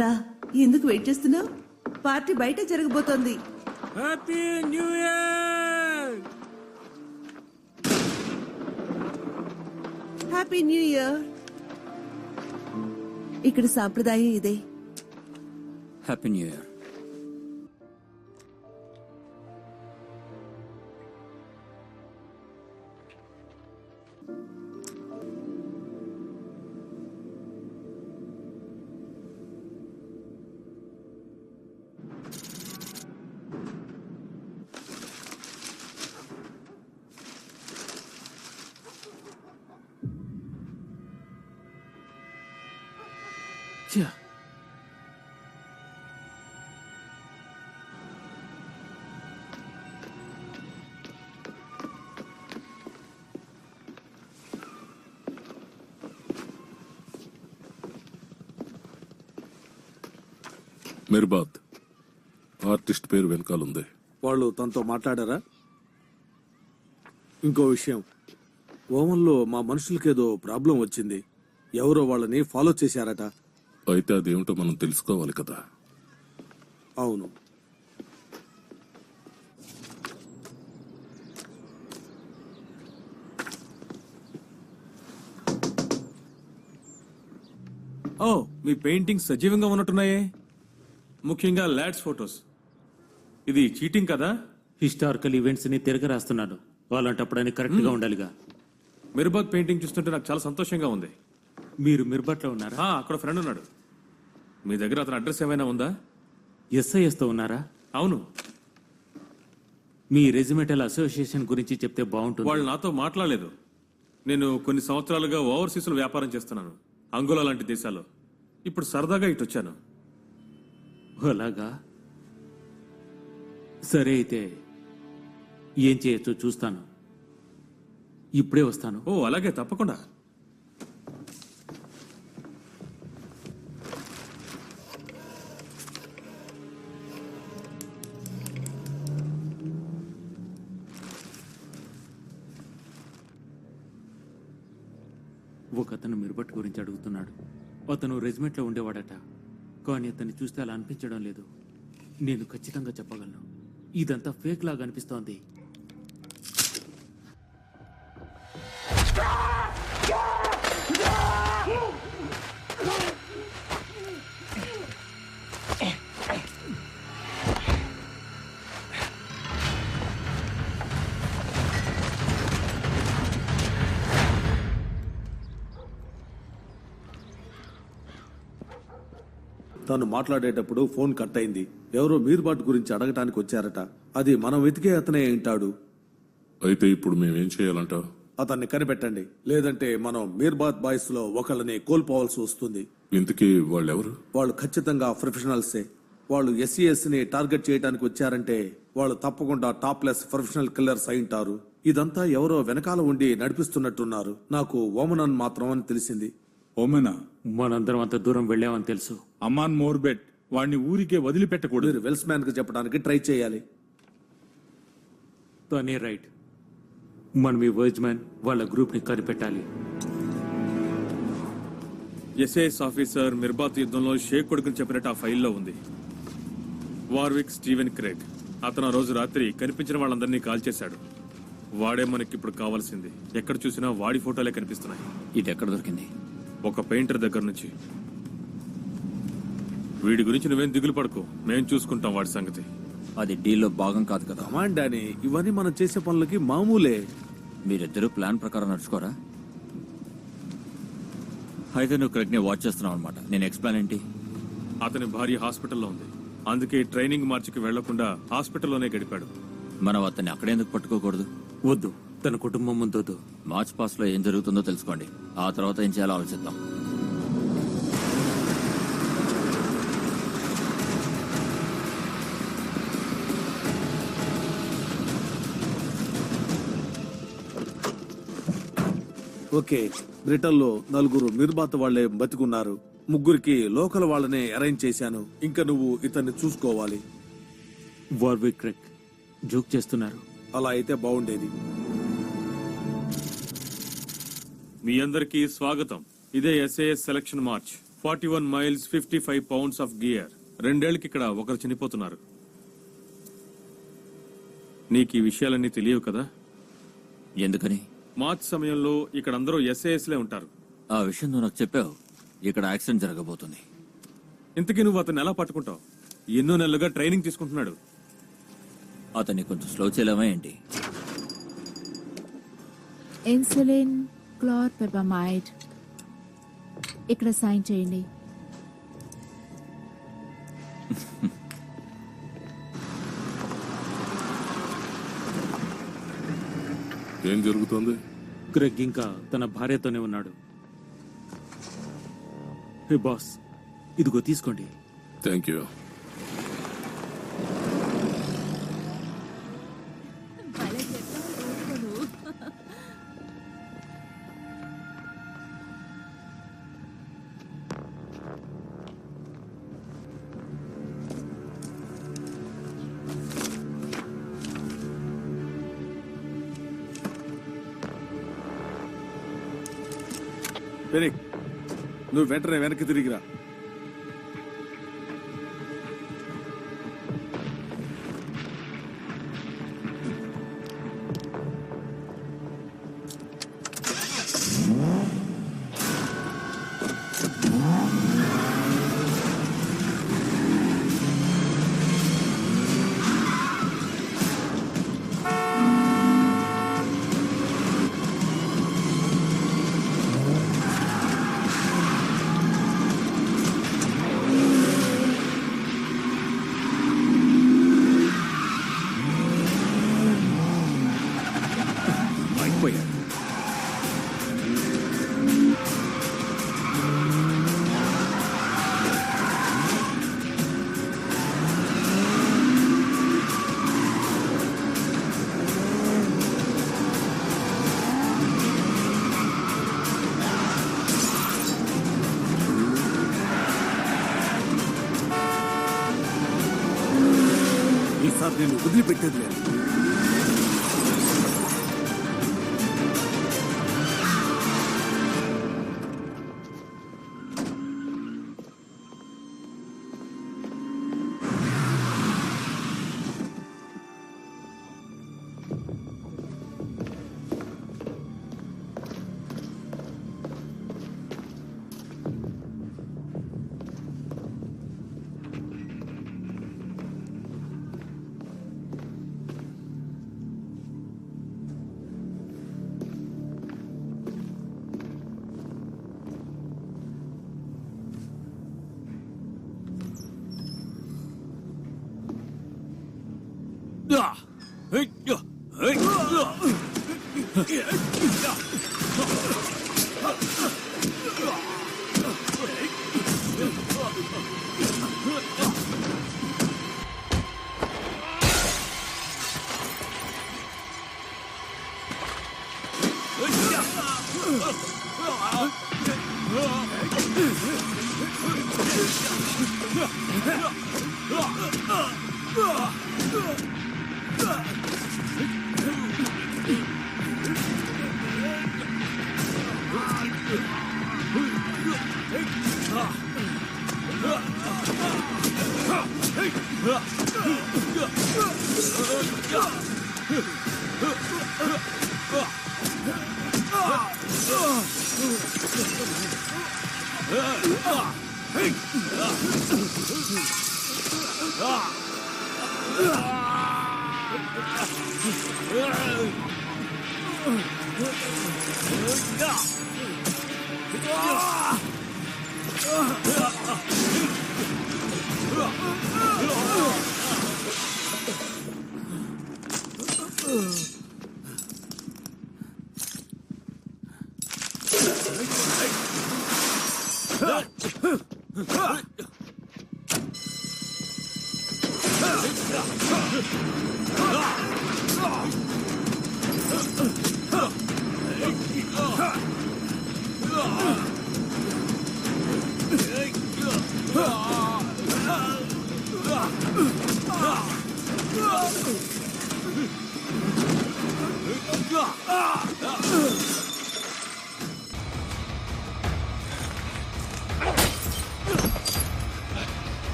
రా, ఎందుకు వెయిట్ చేస్తున్నావు? పార్టీ బయట జరగబోతోంది. Happy new year! Happy new year. ఇక్కడ సాంప్రదాయం ఇదే. Happy new year. మిర్బాద్ ఆర్టిస్ట్ పేరు వెనకాలుంది. వాళ్ళు తనతో మాట్లాడారా? ఇంకో విషయం, ఓమన్లో మా మనుషులకేదో ప్రాబ్లం వచ్చింది. ఎవరో వాళ్ళని ఫాలో చేశారట. అయితే అదేమిటో మనం తెలుసుకోవాలి కదా. అవును. ఓ, మీ పెయింటింగ్స్ సజీవంగా ఉన్నట్టున్నాయే, ముఖ్యంగా లాడ్స్ ఫోటోస్. ఇది చీటింగ్ కదా? హిస్టారికల్ ఈవెంట్స్ ని తిరగ రాస్తున్నాడు. అలాంటప్పుడు అని కరెక్ట్ గా ఉండాలిగా. మిర్బాద్ పెయింటింగ్ చూస్తుంటే నాకు చాలా సంతోషంగా ఉంది. మీరు మిర్బట్లో ఉన్నారా? అక్కడ ఫ్రెండ్ ఉన్నాడు. మీ దగ్గర అతని అడ్రస్ ఏమైనా ఉందా? ఎస్ఐఎస్ తో ఉన్నారా? అవును. మీ రెజిమెంటల్ అసోసియేషన్ గురించి చెప్తే బాగుంటుంది. వాళ్ళు నాతో మాట్లాడలేదు. నేను కొన్ని సంవత్సరాలుగా ఓవర్సీస్ లో వ్యాపారం చేస్తున్నాను, అంగోలా లాంటి దేశాల్లో. ఇప్పుడు సరదాగా ఇటు వచ్చాను. అలాగా? సరే, అయితే ఏం చేయొచ్చో చూస్తాను. ఇప్పుడే వస్తాను. ఓ అలాగే, తప్పకుండా. ఒకతను మిర్బట్ గురించి అడుగుతున్నాడు. అతను రెజిమెంట్లో ఉండేవాడట, కానీ అతన్ని చూస్తే అలా అనిపించడం లేదు. నేను ఖచ్చితంగా చెప్పగలను, ఇదంతా ఫేక్ లాగా అనిపిస్తోంది. తను మాట్లాడేటప్పుడు ఫోన్ కట్ అయింది. ఎవరో మీర్బాట్ గురించి అడగటానికి వచ్చారట. అది మనం వెతికే అతనే ఏంటాడు. అయితే ఇప్పుడు మేమేం చేయాలంట? అతన్ని కనిపెట్టండి, లేదంటే మనం మీర్బాద్ బాయ్స్ లో ఒకళ్ళని కోల్పోవాల్సి వస్తుంది. ఇంతకీ వాళ్ళెవరు? వాళ్ళు ఖచ్చితంగా ప్రొఫెషనల్సే. వాళ్ళు ఎస్ఈఎస్ ని టార్గెట్ చేయడానికి వచ్చారంటే వాళ్ళు తప్పకుండా టాప్లెస్ ప్రొఫెషనల్ కిల్లర్స్ అయింటారు. ఇదంతా ఎవరో వెనకాల ఉండి నడిపిస్తున్నట్టున్నారు. నాకు ఓమనన్ మాత్రం అని తెలిసింది. ఓమనా? మనందరం అంత దూరం వెళ్ళామని తెలుసు. అమాన్ మోర్బెట్ వాడిని ఊరికే వదిలిపెట్టకూడదు. మీరు వెల్స్ మ్యాన్ కి చెప్పడానికి ట్రై చేయాలి. తనే రైట్. మనం ఈ వర్జ్ మ్యాన్ వాళ్ళ గ్రూప్ ని కనిపెట్టాలి. ఎస్ఐఎస్ ఆఫీసర్ మిర్బాత్ యుద్ధంలో షేక్ కొడుకుని చెప్పినట్టు ఆ ఫైల్లో ఉంది. Warwick Steven Craig. అతను ఆ రోజు రాత్రి కనిపించిన వాళ్ళందరినీ కాల్ చేశాడు. వాడే మనకి ఇప్పుడు కావాల్సింది. ఎక్కడ చూసినా వాడి ఫోటోలే కనిపిస్తున్నాయి. ఇది ఎక్కడ దొరికింది? ఒక పెయింటర్ దగ్గర నుంచి. వీడి గురించి నువ్వేం దిగులు పడకు, మేం చూసుకుంటాం వాడి సంగతి. అది డీల్లో భాగం కాదు కదా. కమాండ్ డానీ, ఇవన్నీ మనం చేసే పనులకి మామూలే. మీరిద్దరూ ప్లాన్ ప్రకారం నడుచుకోరా? అయితే నువ్వు క్రెగ్ని వాచ్ చేస్తున్నావు అనమాట. నేను ఎక్స్ప్లెయిన్ ఏంటి? అతని భార్య హాస్పిటల్లో ఉంది, అందుకే ట్రైనింగ్ మార్చికి వెళ్లకుండా హాస్పిటల్లోనే గడిపాడు. మనం అతన్ని అక్కడేందుకు పట్టుకోకూడదు? వద్దు, తన కుటుంబం ముందు. మార్చ్ పాస్ లో ఏం జరుగుతుందో తెలుసుకోండి, ఆ తర్వాత ఏం చేయాలో ఆలోచిద్దాం. ఓకే, బ్రిటన్ లో 4 నిర్మాత వాళ్లే బతికున్నారు, 3కి లోకల్ వాళ్ళనే అరేంజ్ చేశాను. ఇంకా నువ్వు ఇతన్ని చూసుకోవాలి. వార్విక్ క్రెగ్ జోక్ చేస్తున్నారు. అలా అయితే బాగుండేది. మీ అందరికీ స్వాగతం. ఇదే SAS selection March. 41 miles 55 pounds of gear. 2 ఏళ్లకి ఇక్కడ ఒకరు చనిపోతున్నారు. నీకు ఈ విషయాలన్నీ తెలియవు కదా? ఎందుకని? మార్చ్ సమయంలో ఇక్కడ అందరూ SAS లే ఉంటారు. ఆ విషయం నువ్వు నాకు చెప్పావు. ఇక్కడ యాక్సిడెంట్ జరగబోతుంది. ఇంతకీ నువ్వు అతన్ని ఎలా పట్టుకుంటావు? ఎన్నో నెలలుగా ట్రైనింగ్ తీసుకుంటున్నాడు. అతన్ని కొంచెం స్లో చేయలేమా ఏంటి? ఇన్సులిన్, క్లోర్పెపమైడ్. ఇక్కడ సైన్ చేయండి. ఏం జరుగుతుంది? క్రెగ్ ఇంకా తన భార్యతోనే ఉన్నాడు. హే బాస్, ఇదిగో తీసుకోండి. Thank you. ఫెనిక్, నువ్వు వెంటనే వెనక్కి తిరిగిరా. ఈసారి నేను వదిలిపెట్టేది లేదు.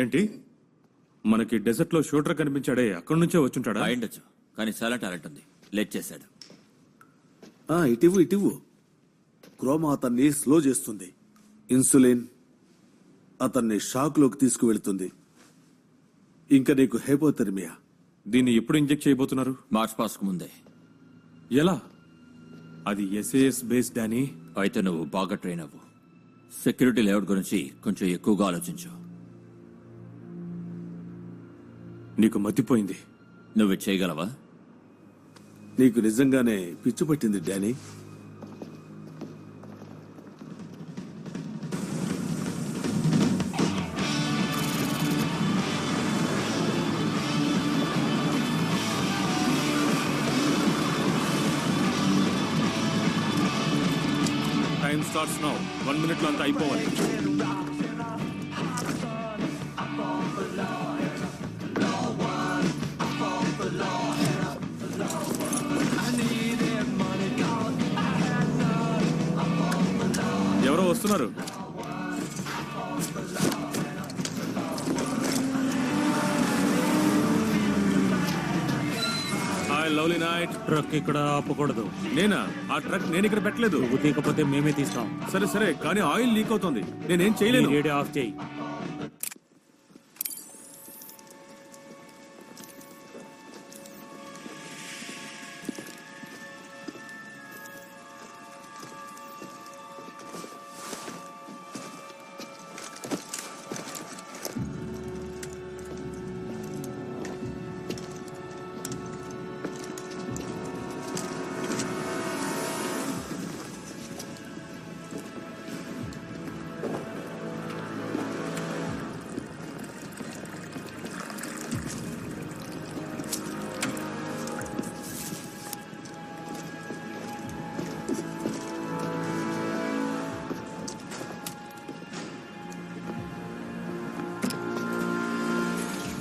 ఏంటి మనకి డెజర్ట్ లో షూటర్ కనిపించాడే అక్కడి నుంచే వచ్చుంటాడా? అయిండొచ్చు, కానీ చాలా టాలెంట్ ఉంది. లేట్ చేశాడు. ఇటివ్వు క్రోమా అతన్ని స్లో చేస్తుంది. ఇన్సులిన్ అతన్ని షాక్ లోకి తీసుకువెళ్తుంది. ఇంకా నీకు హైపోథెర్మియా. దీన్ని ఎప్పుడు ఇంజెక్ట్ చేయబోతున్నారు? మార్చ్ పాస్ కు ముందే. ఎలా? అది ఎస్ఏఎస్ బేస్డ్ అని. అయితే నువ్వు బాగా ట్రైన్ అవ్వు. సెక్యూరిటీ లేఅవుట్ గురించి కొంచెం ఎక్కువగా ఆలోచించు. నీకు మతిపోయింది. నువ్వు చేయగలవా? నీకు నిజంగానే పిచ్చి పట్టింది Danny. Time starts now. 1 minute లో అంతా అయిపోవాలి. ఎవరో వస్తున్నారు. Lovely night. ట్రక్ ఇక్కడ ఆపకూడదు. నేనా? ఆ ట్రక్ నేను ఇక్కడ పెట్టలేదు. నువ్వు తీకపోతే మేమే తీస్తాం. సరే సరే, కానీ ఆయిల్ లీక్ అవుతుంది. నేనేం చేయలేను. రేడియో ఆఫ్ చేయి.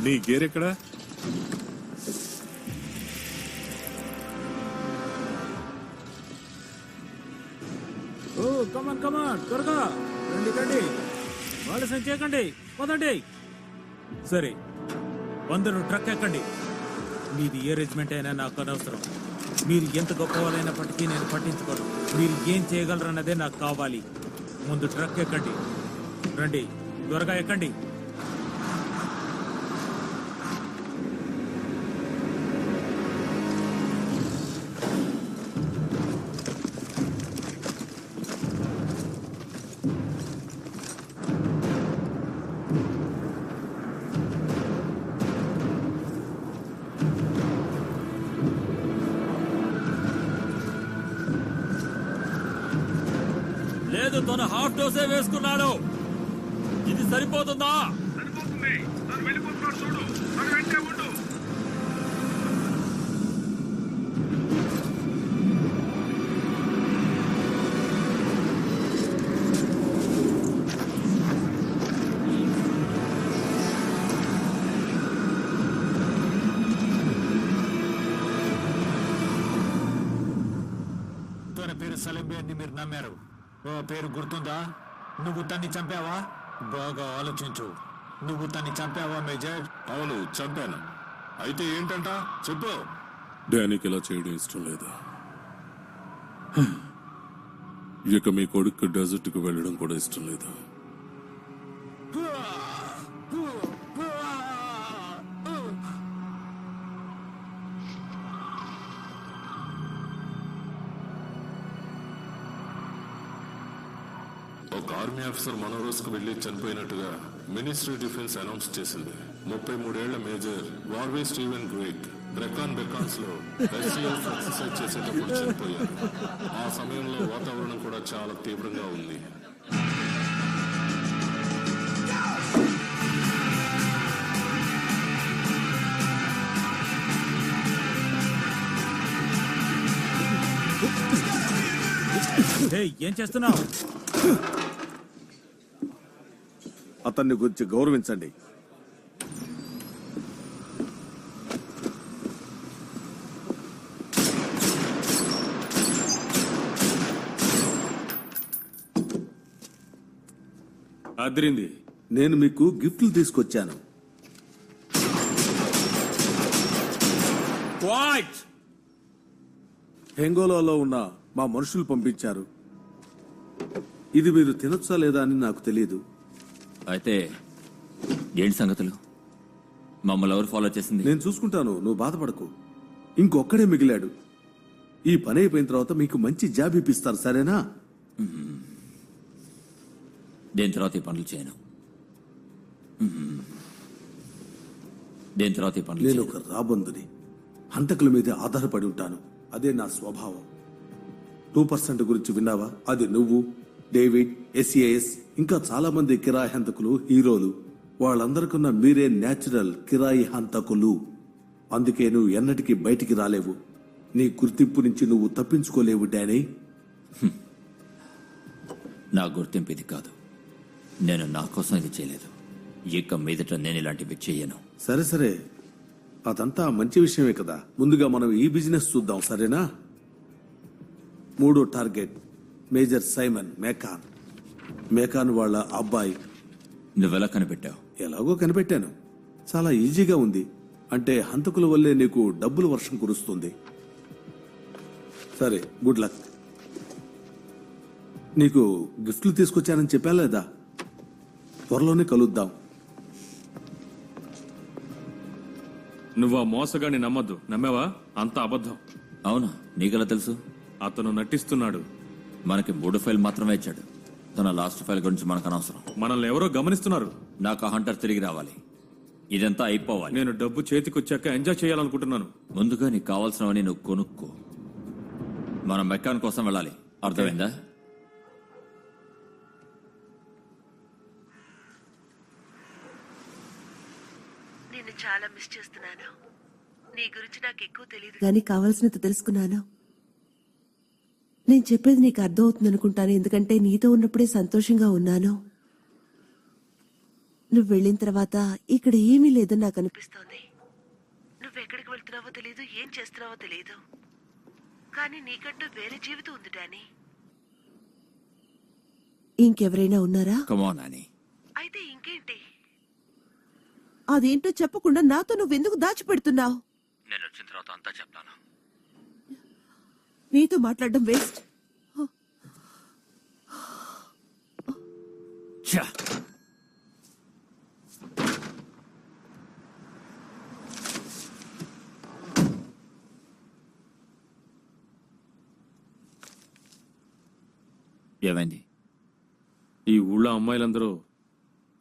నీ గేర్ ఎక్కడా? ఓ కమాన్ కమాన్, త్వరగా రండి రండి. ఆలస్యం చేయకండి, పదండి. సరే, అందరూ ట్రక్ ఎక్కండి. మీది ఏ రెజిమెంట్ అయినా నాకు అనవసరం. మీరు ఎంత గొప్ప వాళ్ళైనప్పటికీ నేను పట్టించుకోను. మీరు ఏం చేయగలరన్నదే నాకు కావాలి. ముందు ట్రక్ ఎక్కండి. రండి, త్వరగా ఎక్కండి. లేదు, తన హాఫ్ డోసే వేసుకున్నాడు. ఇది సరిపోతుందా? సరిపోతుంది. తన పేరు సలీం అని మీరు నమ్మారు. ఓ పేరు గుర్తుందా? నువ్వు తన్ని చంపావా? బాగా ఆలోచించు. నువ్వు తన్ని చంపావా మేజర్? అవును, చంపాను. అయితే ఏంటంట చెప్పు. డానీకి ఇలా చేయడం ఇష్టం లేదు. ఇక మీ కొడుకు డెజర్ట్కి వెళ్ళడం కూడా ఇష్టం లేదు. ఒక ఆర్మీ ఆఫీసర్ మనోరోస్కు వెళ్లి చనిపోయినట్టుగా మినిస్ట్రీ డిఫెన్స్ అనౌన్స్ చేసింది. 33 ఏళ్ల మేజర్ వార్వే స్టీవెన్ గ్రేక్ బ్రెకాన్ బెకాన్స్ లో SCF ఎక్సర్సైజ్ చేసేటప్పుడు చనిపోయారు. ఆ సమయంలో వాతావరణం కూడా చాలా తీవ్రంగా ఉంది. ఏం చేస్తున్నావు? అతన్ని గురించి గౌరవించండి. అదిరింది. నేను మీకు గిఫ్ట్లు తీసుకొచ్చాను. హెంగోలాలో ఉన్న మా మనుషులు పంపించారు. ఇది మీరు తినొచ్చా లేదా అని నాకు తెలియదు. అయితే ఏంటి సంగతులు? మమ్మల్ని ఎవరు ఫాలో చేసింది? నేను చూసుకుంటాను, నువ్వు బాధపడకు. ఇంకొక్కడే మిగిలాడు. ఈ పని అయిపోయిన తర్వాత మీకు మంచి జాబ్ ఇప్పిస్తారు, సరేనా? దేని తర్వాత ఈ పనులు చేయను. దేని తర్వాత ఈ పనులు నేను చేయను. ఒక రాబందుని, హంతకుల మీద ఆధారపడి ఉంటాను. అదే నా స్వభావం. 2% గురించి విన్నావా? అది నువ్వు, డేవిడ్, SAS, ఇంకా చాలా మంది కిరాయి హంతకులు, హీరోలు. వాళ్ళందరికన్నా మీరే నేచురల్ కిరాయి హంతకులు. అందుకే నువ్వు ఎన్నటికీ బయటికి రాలేవు. నీ గుర్తింపు నుంచి నువ్వు తప్పించుకోలేవు డానీ. నా గుర్తింపు ఇది కాదు. నేను నా కోసం ఇది చేయలేదు. ఇక మీదట నేను ఇలాంటివి చెయ్యను. సరే సరే, అదంతా మంచి విషయమే కదా. ముందుగా మనం ఈ బిజినెస్ చూద్దాం, సరేనా? 3వ టార్గెట్ మేజర్ సైమన్ మేకాన్. మేకాన్ వాళ్ళ అబ్బాయి. నువ్వెలా కనిపెట్టావు? ఎలాగో కనిపెట్టాను. చాలా ఈజీగా ఉంది. అంటే హంతకుల వల్లే నీకు డబ్బుల వర్షం కురుస్తుంది. సరే, గుడ్ లక్. నీకు గిఫ్ట్లు తీసుకొచ్చానని చెప్పా లేదా? త్వరలోనే కలుద్దాం. నువ్వు ఆ మోసగాన్ని నమ్మద్దు. నమ్మావా? అంత అబద్ధం. అవునా? నీకెలా తెలుసు? అతను నటిస్తున్నాడు. మనకి 3 ఫైల్ మాత్రమే ఇచ్చాడు. తన లాస్ట్ ఫైల్ గురించి మనకు అనవసరం. మనల్ని ఎవరో గమనిస్తున్నారు. నాకు ఆ హంటర్ తిరిగి రావాలి. ఇదంతా అయిపోవాలి. నేను డబ్బు చేతికొచ్చాక ఎంజాయ్ చేయాలనుకుంటున్నాను. ముందుగా నీకు కావాల్సినవని నువ్వు కొనుక్కో. మనం మెకాన్ కోసం వెళ్ళాలి. అర్థమైందా? నేను చాలా మిస్ చేస్తున్నాను. నీ గురించి నాకు ఎక్కువ తెలియదు కానీ కావాల్సినంత తెలుసుకున్నాను. నేను చెప్పేది నీకు అర్థం అవుతుంది అనుకుంటాను, ఎందుకంటే నీతో ఉన్నప్పుడే సంతోషంగా ఉన్నాను. నువ్వు వెళ్ళిన తర్వాత ఇక్కడ ఏమీ లేదని నాకు అనిపిస్తోంది. నువ్వెక్కడికి వెళ్తున్నావో తెలియదు, ఏం చేస్తున్నావో తెలియదు. కానీ నీకంటూ వేరే జీవితం ఉంది డానీ. ఇంకెవరైనా ఉన్నారా? Come on Nani. అయితే ఇంకేంటి? అదేంటో చెప్పకుండా నాతో నువ్వెందుకు దాచిపెడుతున్నావు? నేను వచ్చిన తర్వాత అంతా చెప్తాను. నీతో మాట్లాడడం వేస్ట్. ఏమైంది? ఈ ఊళ్ళో అమ్మాయిలందరూ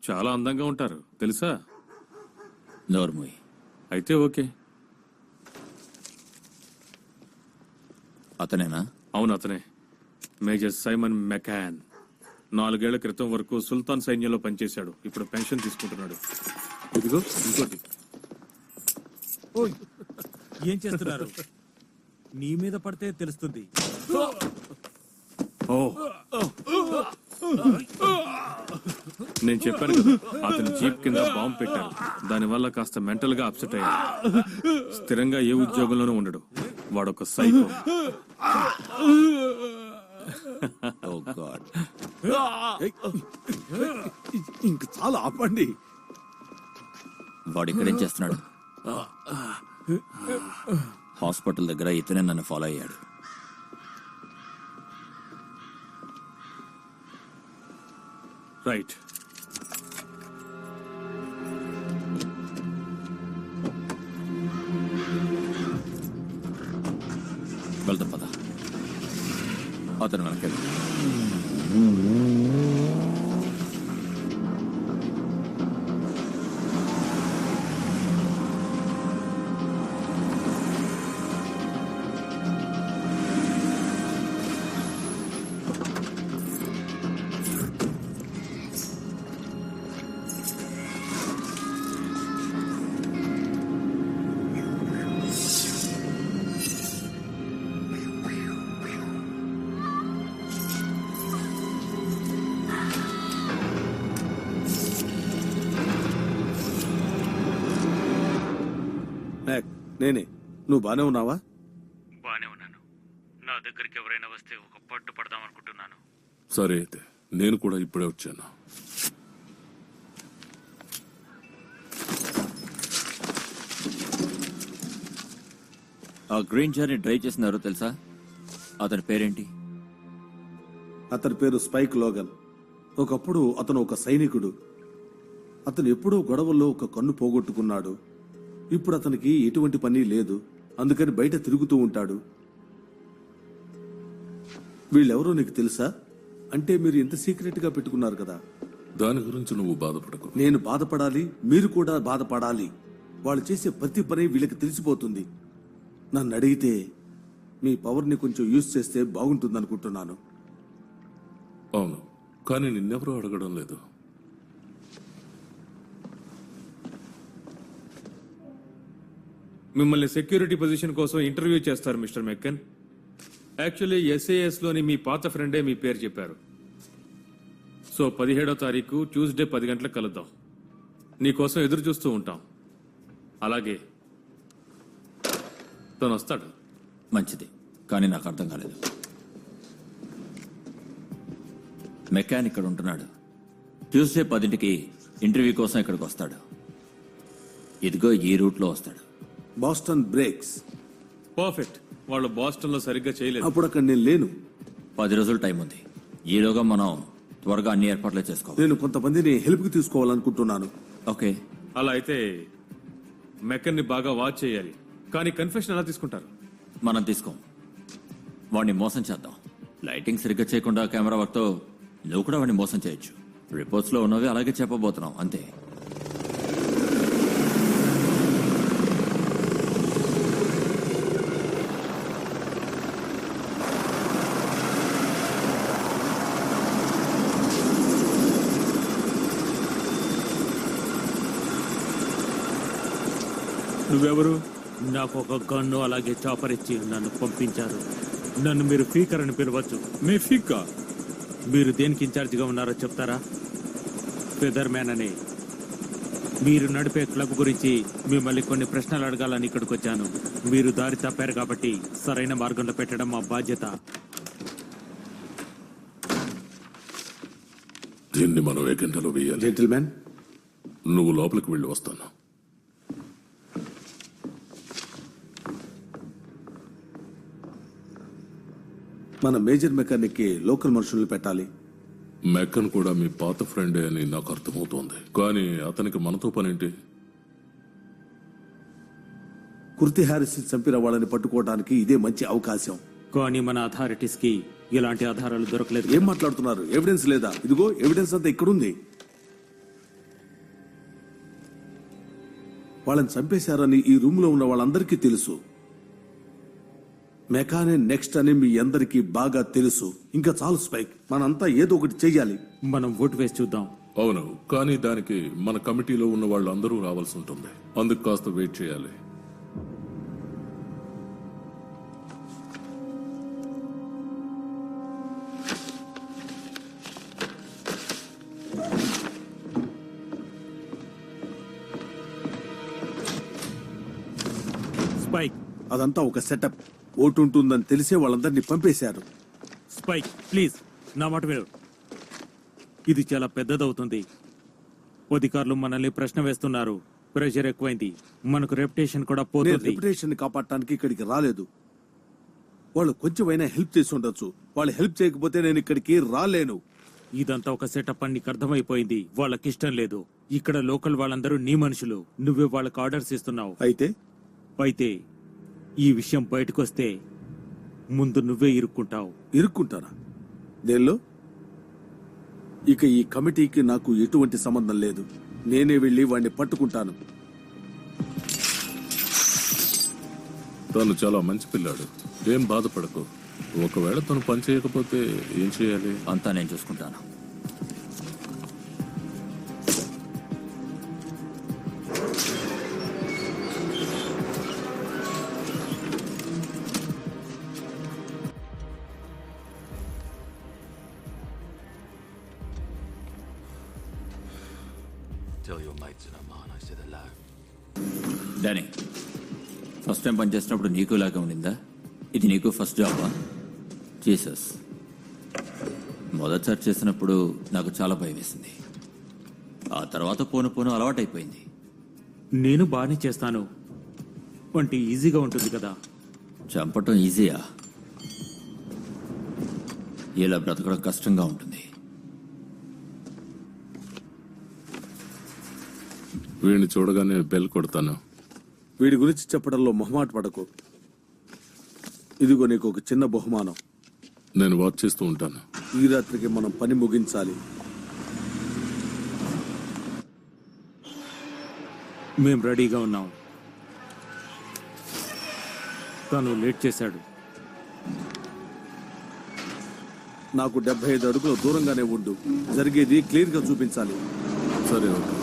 చాలా అందంగా ఉంటారు, తెలుసా? నోర్మూయ్. అయితే ఓకే. అతనేనా? అవును, అతనే. Major Simon MECON. 4 ఏళ్ల క్రితం వరకు సుల్తాన్ సైన్యంలో పనిచేశాడు. ఇప్పుడు పెన్షన్ తీసుకుంటున్నాడు. ఇదిగో ఇంకోటి. ఓయ్, ఏం చేస్తున్నారు? నీ మీద పడితే తెలుస్తుంది. ఓ, నేను చెప్పాను కదా, అతని జీప్ కింద బాంబు పెట్టాను. దానివల్ల కాస్త మెంటల్ గా అప్సెట్ అయ్యాడు. స్థిరంగా ఏ ఉద్యోగంలోనూ ఉండడు. వాడొక సైకో. Oh God. ఇంక చాలా ఆపండి. వాడు ఇక్కడేం చేస్తున్నాడు? హాస్పిటల్ దగ్గర ఇతనే నన్ను ఫాలో అయ్యాడు. రైట్. వెళ్తాం పద. అతను వెనకెళ్ళి నేనే. నువ్వు బానే ఉన్నావా? బానే ఉన్నాను. నా దగ్గరికి ఎవరైనా వస్తే ఒక పట్టు పడదాం అనుకుంటున్నాను. సరే అయితే నేను కూడా ఇప్పుడే వచ్చాను. ఆ గ్రీన్ జార్ని డ్రైవ్ చేసినారో తెలుసా? అతని పేరేంటి? అతని పేరు స్పైక్ లోగన్. ఒకప్పుడు అతను ఒక సైనికుడు. అతను ఎప్పుడో గొడవల్లో ఒక కన్ను పోగొట్టుకున్నాడు. ఇప్పుడు అతనికి ఎటువంటి పని లేదు. అందుకని బయట తిరుగుతూ ఉంటాడు. వీళ్ళెవరో నీకు తెలుసా? అంటే మీరు ఎంత సీక్రెట్ గా పెట్టుకున్నారు కదా. దాని గురించి నువ్వు బాధపడకు. నేను బాధపడాలి, మీరు కూడా బాధపడాలి. వాళ్ళు చేసే ప్రతి పని వీళ్ళకి తెలిసిపోతుంది. నన్ను అడిగితే మీ పవర్ని కొంచెం యూజ్ చేస్తే బాగుంటుందనుకుంటున్నాను. అవును, కానీ నిన్నెవరూ అడగడం లేదు. మిమ్మల్ని సెక్యూరిటీ పొజిషన్ కోసం ఇంటర్వ్యూ చేస్తారు మిస్టర్ మెక్కన్. యాక్చువల్లీ ఎస్ఏఎస్ లోని మీ పాత ఫ్రెండే మీ పేరు చెప్పారు. సో 17వ తారీఖు ట్యూస్డే 10 గంటలకు కలుద్దాం. నీకోసం ఎదురు చూస్తూ ఉంటాం. అలాగే తను వస్తాడు. మంచిది, కానీ నాకు అర్థం కాలేదు. మెకానిక్ ఇక్కడ ఉంటున్నాడు. ట్యూస్డే 10ంటికి ఇంటర్వ్యూ కోసం ఇక్కడికి వస్తాడు. ఇదిగో ఈ రూట్లో వస్తాడు. Boston breaks. పర్ఫెక్ట్. వాళ్ళు బాస్టన్ లో సరిగ్గా చేయలేదు. అప్పుడు అక్కడ నేను లేను. 10 రోజులు టైం ఉంది. ఈలోగా మనం త్వరగా అన్ని ఏర్పాట్లు చేసుకోవాలి. నేను కొంతమందిని హెల్ప్ కి తీసుకోవాలనుకుంటున్నాను. ఓకే. అలా అయితే మెక్కన్ ని బాగా వాచ్ చేయాలి. కానీ కన్ఫెషన్ ఎలా తీసుకుంటారు? మనం తీసుకోం. వాడిని మోసం చేద్దాం. లైటింగ్ సరిగ్గా చేయకుండా కెమెరా వర్క్తో నువ్వు కూడా వాడిని మోసం చేయొచ్చు. రిపోర్ట్స్ లో ఉన్నవి అలాగే చెప్పబోతున్నాం, అంతే. నువ్వెవరు? నాకు ఒక గన్ను అలాగే చాపర్ ఇచ్చి నన్ను పంపించారు. నన్ను మీరు ఫీకర్ అని పిలవచ్చు. మే ఫిక్కా. మీరు దేనికి ఇన్ఛార్జిగా ఉన్నారో చెప్తారా? ఫెదర్ మ్యాన్ అని. మీరు నడిపే క్లబ్ గురించి మిమ్మల్ని కొన్ని ప్రశ్నలు అడగాలని ఇక్కడికి వచ్చాను. మీరు దారి తప్పారు కాబట్టి సరైన మార్గంలో పెట్టడం మా బాధ్యత. దీన్ని మనం ఏ గంటలో వేయాలి? జెంటిల్మెన్, నువ్వు లోపలికి వెళ్ళి వస్తాను. మన మేజర్ మెకానిక్ కి లోకల్ మనుషుల్ని పెట్టాలి. మెక్కన్ కూడా మీ పాత ఫ్రెండే అని నాకు అర్థమవుతోంది. కానీ అతనికి మనతో పనేంటి? కుర్తి హ్యారిస్ చంపిన వాళ్ళని పట్టుకోవడానికి ఇదే మంచి అవకాశం. కానీ మన అథారిటీస్ కి ఇలాంటి ఆధారాలు దొరకలేదు. ఏం మాట్లాడుతున్నారు? ఎవిడెన్స్ లేదా? ఇదిగో ఎవిడెన్స్ అంతా ఇక్కడుంది. వాళ్ళని చంపేశారని ఈ రూమ్ లో ఉన్న వాళ్ళందరికీ తెలుసు. మెకానే నెక్స్ట్ అని మీ అందరికీ బాగా తెలుసు. ఇంకా చాలు స్పైక్, మనంతా ఏదో ఒకటి చెయ్యాలి. మనం ఓటు వేసి చూద్దాం. అవును, కానీ దానికి మన కమిటీలో ఉన్న వాళ్ళందరూ రావాల్సి ఉంటుంది. అందుకు కాస్త వెయిట్ చేయాలి. స్పైక్, అదంతా ఒక సెటప్. ఓటు ఉంటుందని తెలిసే వాళ్ళందరినీ పంపేశారు. స్పైక్ ప్లీజ్ నా మాట విను. ఇది చాలా పెద్దదవుతుంది. అధికారులు మనల్ని ప్రశ్న వేస్తున్నారు. ప్రెషర్ ఎక్కువైంది. మనకు రెప్యుటేషన్ కూడా నేను పోతుంది. రెప్యుటేషన్ కాపాడటానికి ఇక్కడికి రాలేదు. వాళ్ళు కొంచెమైనా హెల్ప్ చేసి ఉండొచ్చు. వాళ్ళు హెల్ప్ చేయకపోతే నేను ఇక్కడికి రాలేను. ఇదంతా ఒక సెటప్ అని నీకు అర్థమైపోయింది. వాళ్ళకి ఇష్టం లేదు. ఇక్కడ లోకల్ వాళ్ళందరూ నీ మనుషులు. నువ్వే వాళ్ళకి ఆర్డర్స్ ఇస్తున్నావు. అయితే ఈ విషయం బయటకు వస్తే ముందు నువ్వే ఇరుక్కుంటావు. ఇరుక్కుంటారా? దేనిలో? ఇక ఈ కమిటీకి నాకు ఎటువంటి సంబంధం లేదు. నేనే వెళ్లి వాడిని పట్టుకుంటాను. తను చాలా మంచి పిల్లాడు, ఏం బాధపడకు. ఒకవేళ తను పని చేయకపోతే ఏం చేయాలి? అంతా నేను చూసుకుంటాను. Tell your mates that I'm on. I said hello. Danny, first time పనిచేసినప్పుడు నీకు ఇలాగే ఉండిందా? ఇది నీకు ఫస్ట్ జాబా? జీసస్, మొదటిసారి చేసినప్పుడు నాకు చాలా భయం వేసింది. ఆ తర్వాత పోను పోను అలవాటైపోయింది. నేను బాగానే చేస్తాను. వంటి ఈజీగా ఉంటుంది కదా. చంపటం ఈజీయా? ఇలా బ్రతకడం కష్టంగా ఉంటుంది. వీడిని చూడగానే బెల్ కొడతాను. వీడి గురించి చెప్పడంలో మొహమాట పడకు. ఇదిగో నీకు ఒక చిన్న బహుమానం. నేను వాచ్ చేస్తూ ఉంటాను. ఈ రాత్రికి మనం పని ముగించాలి. మేం రెడీగా ఉన్నాం. తను లేట్ చేశాడు. నాకు 75 అడుగుల దూరంగానే ఉండు. జరిగేది క్లియర్ గా చూపించాలి. సరే, ఓకే.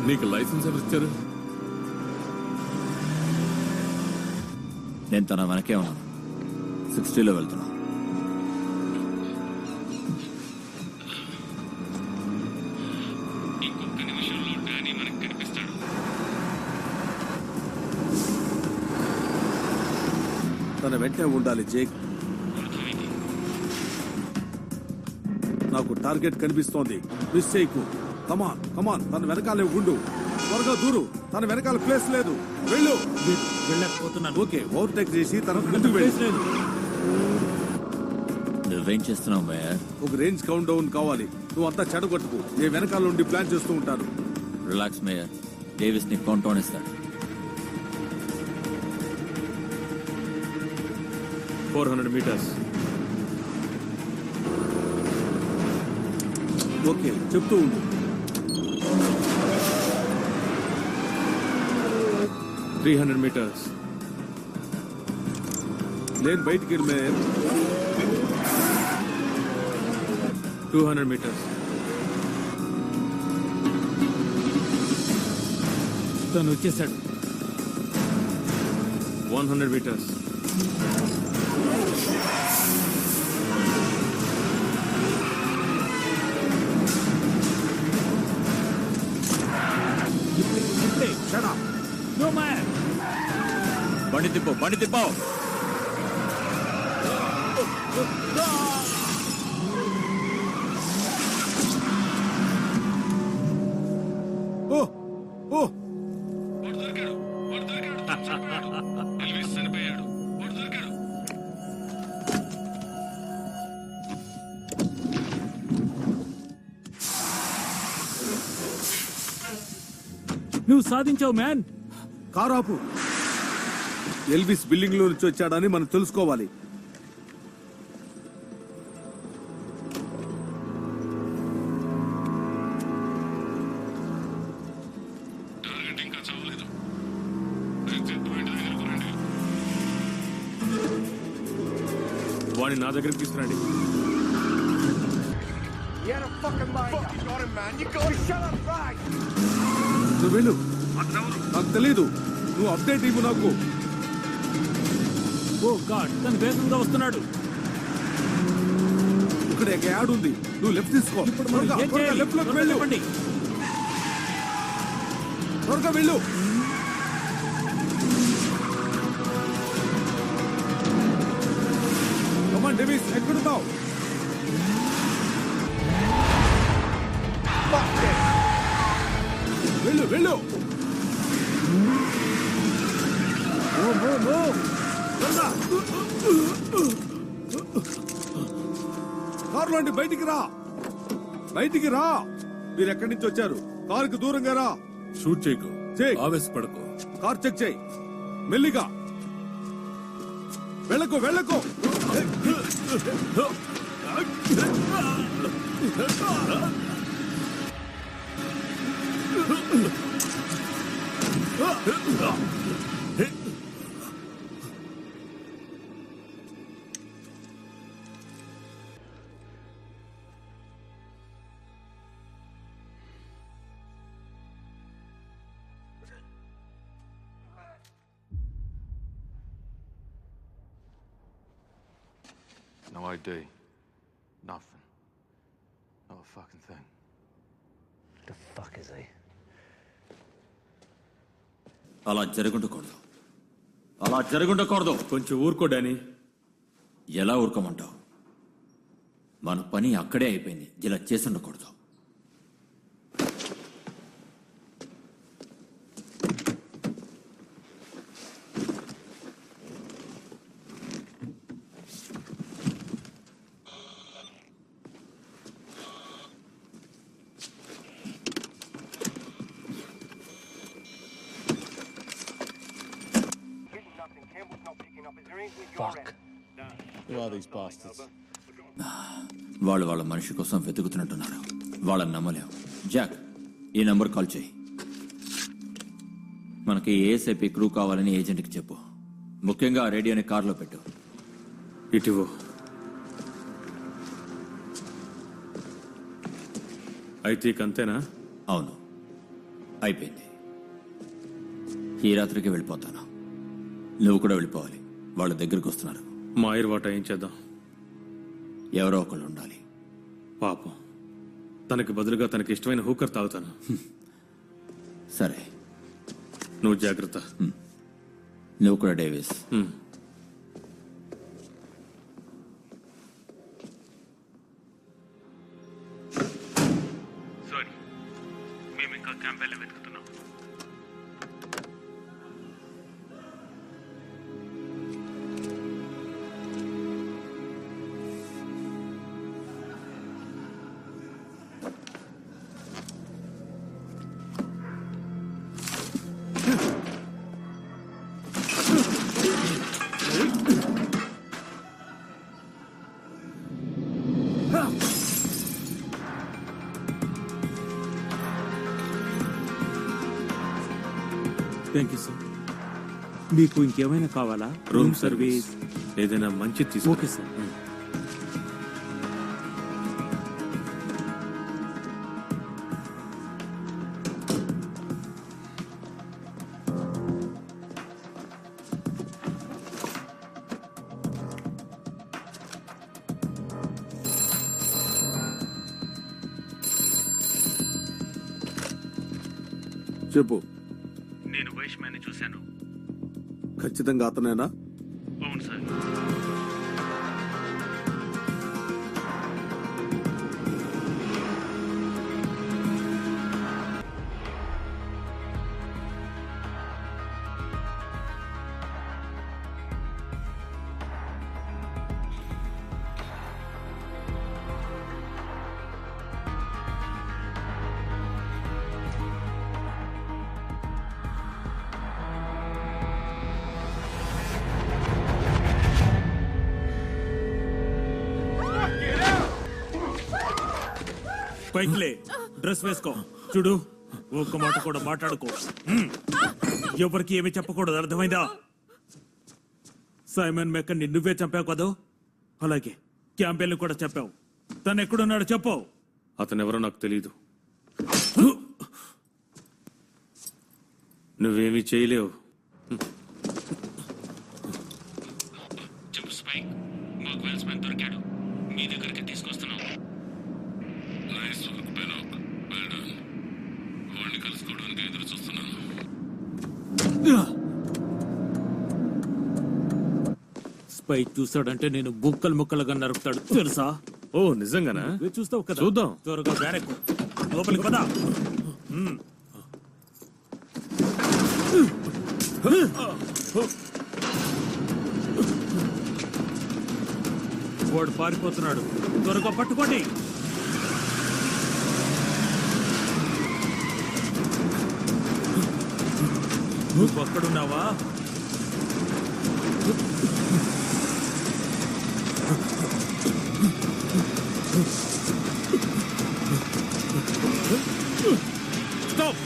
నీకు లైసెన్స్ ఎవరు ఇచ్చారు? నేను తన వెనకే ఉన్నాను. 60లో వెళ్తున్నా. తన వెంటనే ఉండాలి జేక్. నాకు టార్గెట్ కనిపిస్తోంది. మిస్ చేయకు. కమాన్ కమాన్, తన వెనకాలే ఉండు. త్వరగా దూరు. తన వెనకాల ప్లేస్ లేదు. వెళ్ళు. వెళ్ళకపోతున్నాను. ఓకే, ఓవర్టేక్ చేసి తన ముందుకు వెళ్ళు. నువ్వేం చేస్తున్నావు మేయర్? ఒక రేంజ్ కౌంట్ డౌన్ కావాలి. నువ్వు అంతా చెడగొట్టుకు. నేను వెనకాల నుండి ప్లాన్ చేస్తూ ఉంటాను. Relax mayor. డేవిస్ ని కౌంట్ డౌన్ ఇస్తాడు. 400 meters. ఓకే, చెప్తూ ఉండు. 300 meters. నేను బయటికి వెళ్ళి మేయర్. 200 meters. తను వచ్చేసాడు. 100 meters. 50. Shut up. No man. బండి తిప్పు, బండి తిప్పు. ఓ ఓ నువ్వు సాధించావు మ్యాన్. కారాపు. ఎల్విస్ బిల్డింగ్ లో నుంచి వచ్చాడని మనం తెలుసుకోవాలి. వాడిని నా దగ్గరికి తీసుకురండి. నువ్వు వెళ్ళు, నాకు తెలీదు. నువ్వు అప్డేట్ ఇవ్వు నాకు. ఓ గాడ్, తను వేగంగా వస్తున్నాడు. ఇక్కడ ఒక యాడ్ ఉంది, నువ్వు లెఫ్ట్ తీసుకో. త్వరగా, ఏం త్వరగా చేయాలి? లెఫ్ట్ లోకి త్వరగా వెళ్ళు. చెప్పండి. త్వరగా వెళ్ళు. కమాన్ డేవిస్, ఎక్కడున్నావు? వెళ్ళు వెళ్ళు. త్వరగా. కారులోండి బయటికి రా, బయటికి రా. మీరు ఎక్కడి నుంచి వచ్చారు? కారుకి దూరంగా రా. షూట్ చేయకు, చెయ్. ఆవేశపడకు. కార్ చెక్ చేయి, మెల్లిగా. వెళ్ళకు వెళ్ళకు. No ID. Nothing. Not a fucking thing. The fuck is he? అలా జరుగుండకూడదు, అలా జరుగుండకూడదు. కొంచెం ఊరుకో డానీ. ఎలా ఊరుకోమంటావు? మన పని అక్కడే అయిపోయింది. ఇలా చేసి ఉండకూడదు. Fuck. Who are these bastards? వాళ్ళు వాళ్ళ మనిషి కోసం వెతుకుతున్నట్టున్నారు. వాళ్ళని నమ్మలేం. జాక్, ఈ నంబర్ కాల్ చేయి. మనకి ఏఎస్ఐపి క్రూ కావాలని ఏజెంట్కి చెప్పు. ముఖ్యంగా ఆ రేడియోని కార్లో పెట్టు. ఇటివో. అయితే ఇక అంతేనా? అవును, అయిపోయింది. ఈ రాత్రికి వెళ్ళిపోతాను. నువ్వు కూడా వెళ్ళిపోవాలి. వాళ్ళ దగ్గరికి వస్తున్నారు. మా ఐర్ వాట ఏం చేద్దాం? ఎవరో ఒకళ్ళు ఉండాలి. పాపం, తనకి బదులుగా తనకి ఇష్టమైన హూకర్ తాగుతాను. సరే, నువ్వు జాగ్రత్త. నువ్వు కూడా డేవిస్. సారీ, మేము ఇంకా క్యాంపెయిన్ వెతుకుతున్నాం. Thank you sir. మీకు ఇంకేమైనా కావాలా? రూమ్ సర్వీస్ ఏదైనా మంచి తీసుకో. Okay sir. చెప్పు. నేను వైష్మాన్ని చూశాను. ఖచ్చితంగా అతనేనా? అవును సార్. పైకిలే, డ్రెస్ వేసుకో. చూడు, ఒక్క మాట కూడా మాట్లాడుకో. ఎవరికి ఏమి చెప్పకూడదు, అర్థమైందా? సైమన్ మెక్కన్ని నువ్వే చంపావు కదా, అలాగే క్యాంపెయిన్ కూడా చెప్పావు. తను ఎక్కడున్నాడు చెప్పు. అతనెవరో నాకు తెలియదు. నువ్వేమీ చేయలేవు. చెప్పు స్పైక్, మాకు వెల్స్మెన్ దొరికాడు, మీ దగ్గరికి తీసుకొస్తున్నావు. నైస్ వర్క్ బెనాక్, వెల్ డన్. వాడిని కలుసుకోవడానికి ఎదురు చూస్తున్నాను. స్పైక్ చూస్తాడంటే నేను బుక్కలు ముక్కలుగా నరుకుతాడు తెలుసా? ఓ నిజంగానా? చూస్తావు కదా, చూద్దాం. త్వరగా బ్యారెక్కు, లోపలికి పదా. వాడు పారిపోతున్నాడు, త్వరగా పట్టుకోండి. నువ్వు అక్కడున్నావా? స్టాప్!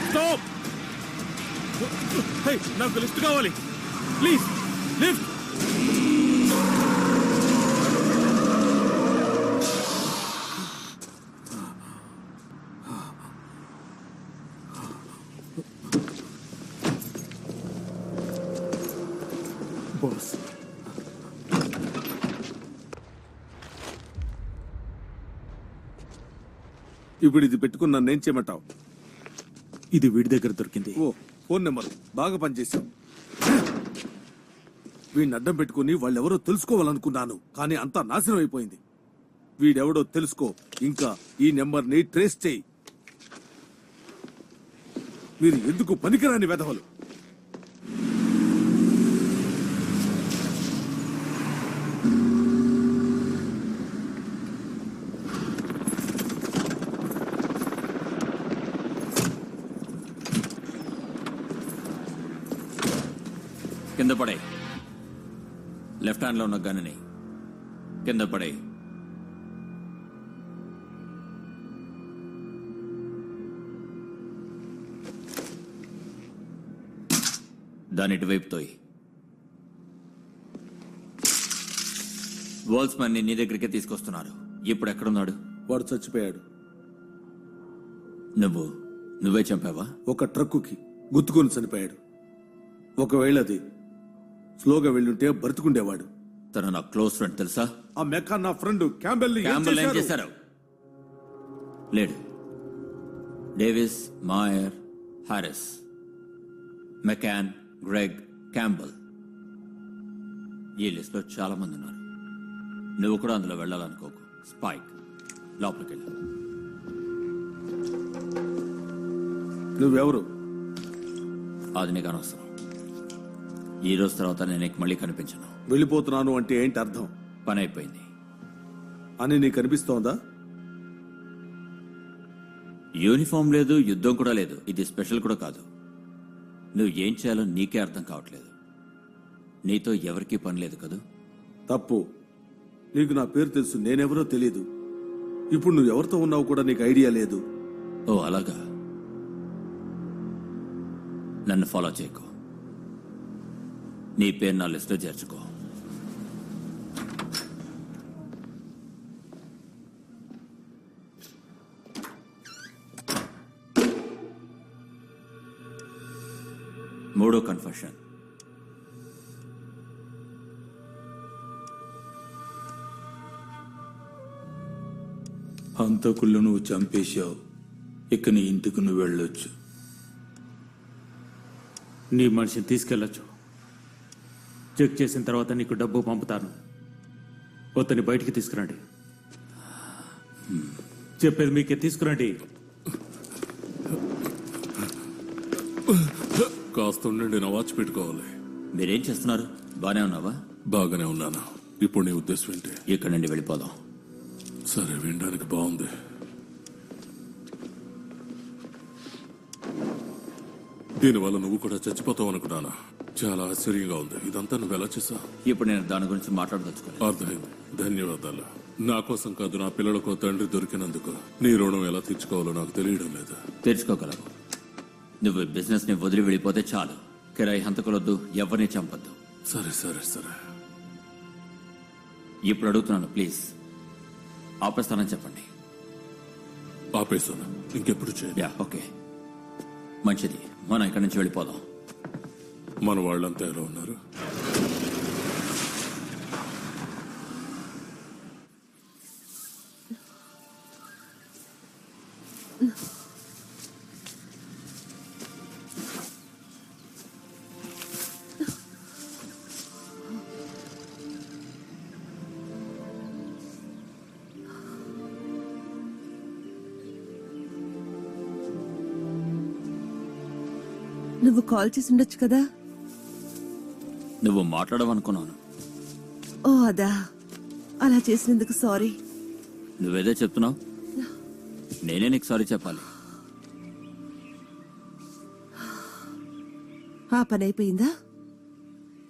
స్టాప్! హే, నాకు లిఫ్ట్ కావాలి, ప్లీజ్ లిఫ్ట్. బాస్, ఇప్పుడు ఇది పెట్టుకుని నన్ను ఏం చేయమంటావు? ఇది వీడి దగ్గర దొరికింది. ఓ, ఫోన్ నెంబర్ బాగా పనిచేశావు. వీడిని అడ్డం పెట్టుకుని వాళ్ళెవరో తెలుసుకోవాలనుకున్నాను, కానీ అంతా నాశనం అయిపోయింది. వీడెవడో తెలుసుకో, ఇంకా ఈ నెంబర్ ని ట్రేస్ చేయి. మీరు ఎందుకు పనికిరాని వెధవలు? కింద పడే. లెఫ్ట్ హ్యాండ్ లో ఉన్న గన్నుని కింద పడే. దాని ఇటువైపు తోయి. వాల్స్మన్ ని నీ దగ్గరికి తీసుకొస్తున్నారు. ఇప్పుడు ఎక్కడున్నాడు? వాడు చచ్చిపోయాడు. నువ్వే చంపావా? ఒక ట్రక్కుకి గుద్దుకొని చనిపోయాడు. ఒకవేళ అది స్లోగా వెళ్ళుంటే బ్రతుకుండేవాడు. తను నా క్లోజ్ ఫ్రెండ్ తెలుసా? ఆ మెకా నా ఫ్రెండ్ క్యాంబెల్ ఏం చేశారు? లేడు. Davis, మాయర్, Harris, MECON, Greg, Campbell, ఈ లిస్ట్ లో చాలా మంది ఉన్నారు. నువ్వు కూడా అందులో వెళ్ళాలనుకోకు. స్పైక్, లోపలికి వెళ్ళు. నువ్వెవరు? అది నీకు అనవసరం. ఈ రోజు తర్వాత నేను నీకు మళ్ళీ కనిపించను. వెళ్ళిపోతున్నాను అంటే ఏంటి అర్థం? పని అయిపోయింది అని నీకు అనిపిస్తోందా? యూనిఫామ్ లేదు, యుద్ధం కూడా లేదు. ఇది స్పెషల్ కూడా కాదు. నువ్వు ఏం చేయాలో నీకే అర్థం కావట్లేదు. నీతో ఎవరికీ పని లేదు కదూ? తప్పు. నీకు నా పేరు తెలుసు, నేనెవరో తెలీదు. ఇప్పుడు నువ్వు ఎవరితో ఉన్నావు కూడా నీకు ఐడియా లేదు. ఓ అలాగా. నన్ను ఫాలో చేయకు. నీ పేరు నా లిస్టులో చేర్చుకో. మూడో కన్ఫెషన్. హంతకుళ్ళు నువ్వు చంపేశావు. ఇక నీ ఇంటికి నువ్వు వెళ్ళొచ్చు. నీ మనిషిని తీసుకెళ్ళొచ్చు. చెక్ చేసిన తర్వాత నీకు డబ్బు పంపుతాను. అతన్ని బయటికి తీసుకురండి. చెప్పేది మీకే, తీసుకురండి. కాస్త ఉండండి, నా వాచ్ పెట్టుకోవాలి. మీరేం చేస్తున్నారు? బానే ఉన్నావా? బాగానే ఉన్నాను. ఇప్పుడు నీ ఉద్దేశం ఏంటి? ఇక్కడి నుండి వెళ్ళిపోదాం. సరే, వినడానికి బాగుంది. దీనివల్ల నువ్వు కూడా చచ్చిపోతావు అనుకున్నానా? చాలా ఆశ్చర్యంగా ఉంది. ఇదంతా నువ్వు ఎలా చేసావు? ఇప్పుడు నేను దాని గురించి మాట్లాడదలుచుకోలేదు. అర్థమైంది. ధన్యవాదాలు. నా కోసం కాదు, నా పిల్లలకు తండ్రి దొరికినందుకు నీ రుణం ఎలా తీర్చుకోవాలో నాకు తెలియడం లేదు. తెరుచుకోగలవు. నువ్వు బిజినెస్ ని వదిలి వెళ్ళిపోతే చాలు. కిరాయి హంతకులొద్దు, ఎవరిని చంపద్దు. సరే సరే సరే. ఇప్పుడు అడుగుతున్నాను, ప్లీజ్ ఆపేస్తానని చెప్పండి. ఆపేస్తాను, ఇంకెప్పుడు చేయాలి? యా, ఓకే, మంచిది. మనం ఇక్కడి నుంచి వెళ్ళిపోదాం. మన వాళ్ళంతా ఎలా ఉన్నారు? నువ్వు కాల్ చేసి ఉండొచ్చు కదా. నువ్వు మాట్లాడవనుకున్నాను. ఓ అదా, అలా చేసినందుకు సారీ. నువ్వేదో చెప్తున్నావు, నేనే నీకు సారీ చెప్పాలి. ఆ పని అయిపోయిందా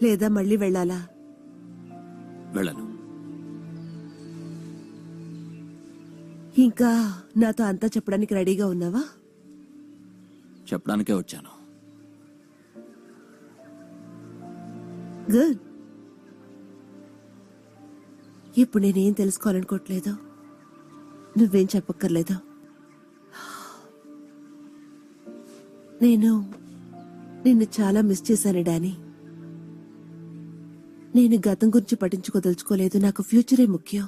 లేదా మళ్ళీ వెళ్ళాలా? వెళ్ళను. ఇంకా నాతో అంతా చెప్పడానికి రెడీగా ఉన్నావా? చెప్పడానికే వచ్చాను. గుడ్. ఇప్పుడు నేనేం తెలుసుకోవాలనుకోవట్లేదు, నువ్వేం చెప్పక్కర్లేదు. నేను నిన్ను చాలా మిస్ చేశాను డానీ. నేను గతం గురించి పట్టించుకోదలుచుకోలేదు. నాకు ఫ్యూచరే ముఖ్యం.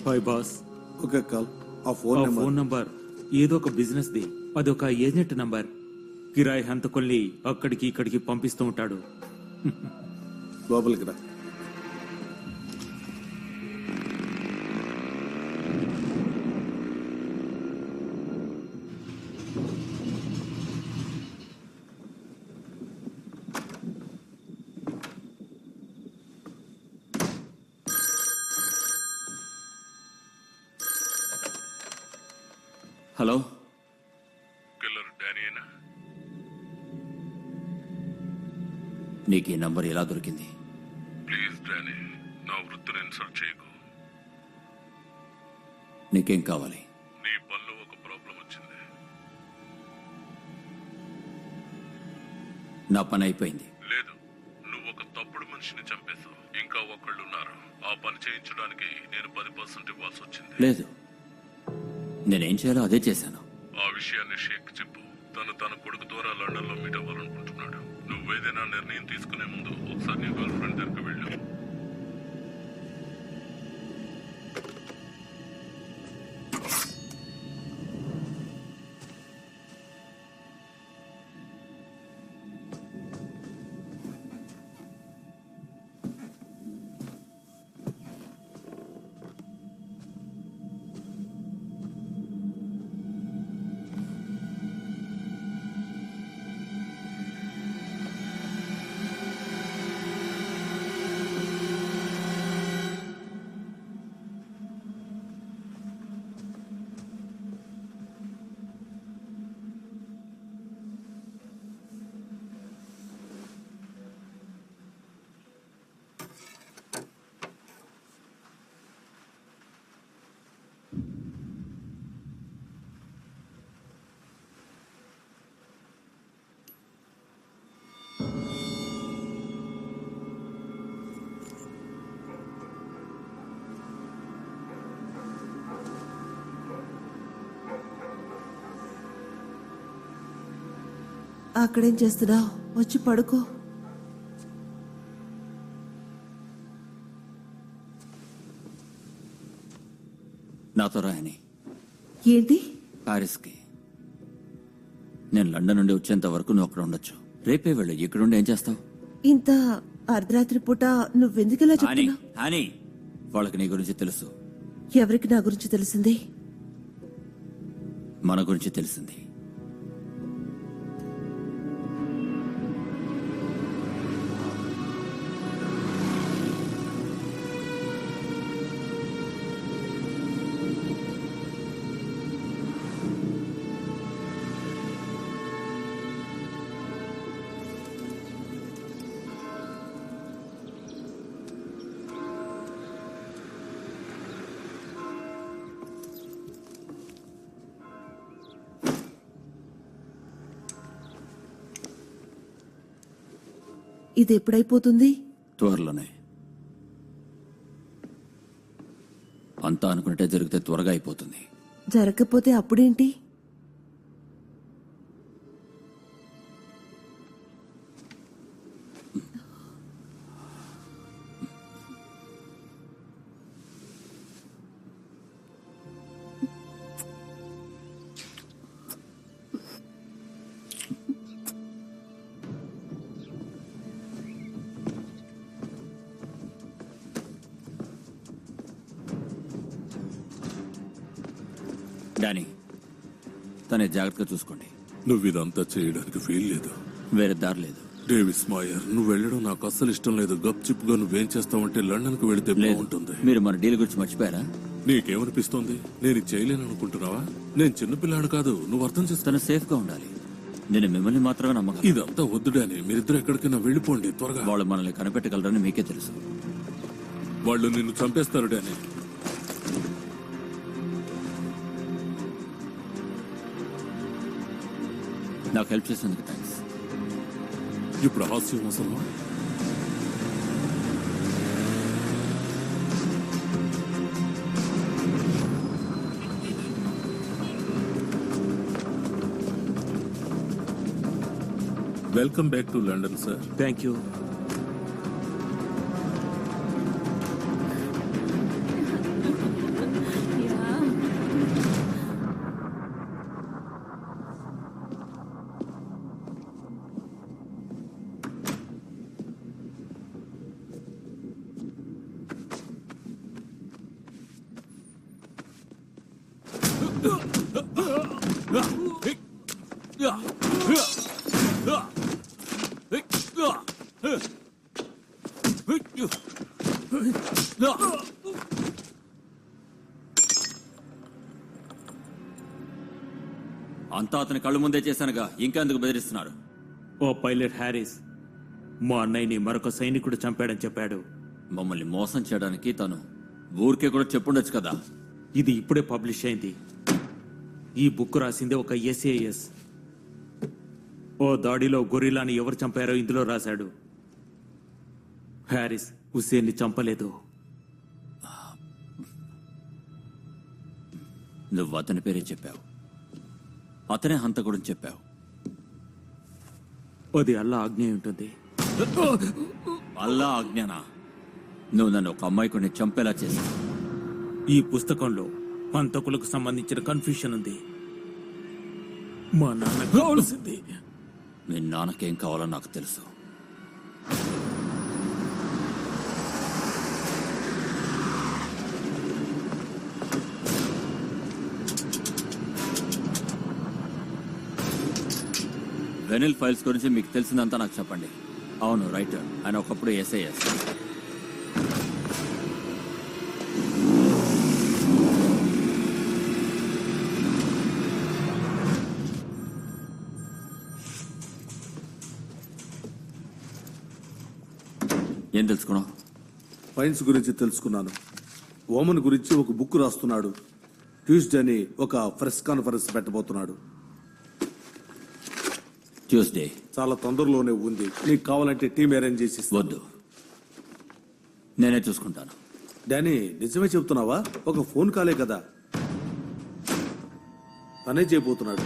Hi boss. Okay call. ఆ ఫోన్ నంబర్ ఏదో ఒక బిజినెస్ ది, అదొక ఏజెంట్ నంబర్. కిరాయి హంతకుల్ని అక్కడికి ఇక్కడికి పంపిస్తూ ఉంటాడు. లోపలికి రా. హలో, కిల్లర్ డానీయేనా? నీకు ఈ నంబర్ ఎలా దొరికింది? ప్లీజ్ డానీ, నా వృత్తిని ఇన్సల్ట్ చేయకు. నీకేం కావాలి? నీ పనిలో ఒక ప్రాబ్లం వచ్చింది. నా పని అయిపోయింది. లేదు, నువ్వు ఒక తప్పుడు మనిషిని చంపేశావు. ఇంకా ఒకళ్ళున్నారు. ఆ పని చేయించడానికి నేను 10% ఇవ్వాల్సి వచ్చింది. లేదు, నేనేం చేయాలో అదే చేశాను. ఆ విషయాన్ని షేక్ చెప్పు. తన కొడుకు ద్వారా లండన్ లో మీట్ అవ్వాలనుకుంటున్నాడు. నువ్వేదైనా నిర్ణయం తీసుకునే ముందు ఒకసారి నీ గర్ల్ ఫ్రెండ్ దగ్గరికి వెళ్ళు. అక్కడేం చేస్తున్నావు? వచ్చి పడుకో. నాతో రాయని. ఏంటి? ప్యారిస్కి. నేను లండన్ నుండి వచ్చేంత వరకు నువ్వు అక్కడ ఉండొచ్చు. రేపే వెళ్ళు. ఇక్కడుండి ఏం చేస్తావు? ఇంత అర్ధరాత్రి పూట నువ్వెందుకులా చెప్తున్నావు? హాని, వాళ్ళకి నీ గురించి తెలుసు. ఎవరికి నా గురించి తెలిసింది? మన గురించి తెలిసింది. ఇది ఎప్పుడైపోతుంది? త్వరలోనే. అంతా అనుకుంటే జరిగితే త్వరగా అయిపోతుంది. జరగకపోతే అప్పుడేంటి? డానీ, తనే జాగ్రత్తగా చూసుకోండి. నువ్వు ఇదంతా చేయడానికి వీల్లేదు. వేరే దారి లేదు. డేవిస్ మాయర్, నువ్వు వెళ్ళడం నాకు అస్సలు ఇష్టం లేదు. గప్ చిప్గా నువ్వేం చేస్తావంటే లండన్ కు వెళితే బాగుంటుంది. మీరు మన డీల్ గురించి మర్చిపోయారా? నీకేమనిపిస్తోంది? నేను ఇది చేయలేను అనుకుంటున్నావా? నేను చిన్నపిల్లాడు కాదు, నువ్వు అర్థం చేస్తాను. సేఫ్ గా ఉండాలి. నేను మిమ్మల్ని మాత్రమే నమ్మకం. ఇదంతా వద్దుడాని, మీరిద్దరు ఎక్కడికైనా వెళ్ళిపోండి త్వరగా. వాళ్ళు మనల్ని కనిపెట్టగలరని మీకే తెలుసు. వాళ్ళు నిన్ను చంపేస్తారు డానీ. నాకు హెల్ప్ చేసినందుకు థ్యాంక్స్. ఇప్పుడు హాస్యం అవసరమా? Welcome back to London sir. Thank you. అంతా అతని కళ్ళు ముందే చేశానుగా, ఇంకా ఎందుకు బెదిరిస్తున్నారు? ఓ పైలట్ హ్యారిస్, మా అన్నయ్యని మరొక సైనికుడు చంపాడని చెప్పాడు. మమ్మల్ని మోసం చేయడానికి తను ఊరికే కూడా చెప్పుండొచ్చు కదా. ఇది ఇప్పుడే పబ్లిష్ అయింది. ఈ బుక్ రాసింది ఒక SAS. ఓ దాడిలో గొరిల్లాని ఎవరు చంపారో ఇందులో రాశాడు. హ్యారిస్ హుస్సేన్ ని చంపలేదు. నువ్వు అతని పేరే చెప్పావు. అతనే హంతకుడని చెప్పావు. అది అల్లా ఆజ్ఞ ఉంటుంది. అల్లా ఆజ్ఞనా? నువ్వు నన్ను ఒక అమ్మాయికుడిని చంపేలా చేశావు. ఈ పుస్తకంలో హంతకులకు సంబంధించిన కన్ఫ్యూషన్ ఉంది. మా నాన్న కావాల్సింది. మీ నాన్నకేం కావాలో నాకు తెలుసు. వెనిల్ ఫైల్స్ గురించి మీకు తెలిసిందంతా నాకు చెప్పండి. అవును, రైటర్. ఆయన ఒకప్పుడు SAS. ఏం తెలుసుకున్నావు? ఫైన్స్ గురించి తెలుసుకున్నాను. ఓమన్ గురించి ఒక బుక్ రాస్తున్నాడు. ట్యూస్డేని ఒక ప్రెస్ కాన్ఫరెన్స్ పెట్టబోతున్నాడు. ట్యూస్డే చాలా తొందరలోనే ఉంది. నీకు కావాలంటే టీం అరేంజ్ చేసి వద్దు, నేనే చూసుకుంటాను. డానీ, నిజమే చెప్తున్నావా? ఒక ఫోన్ కాలే కదా. తనే చేయబోతున్నాడు.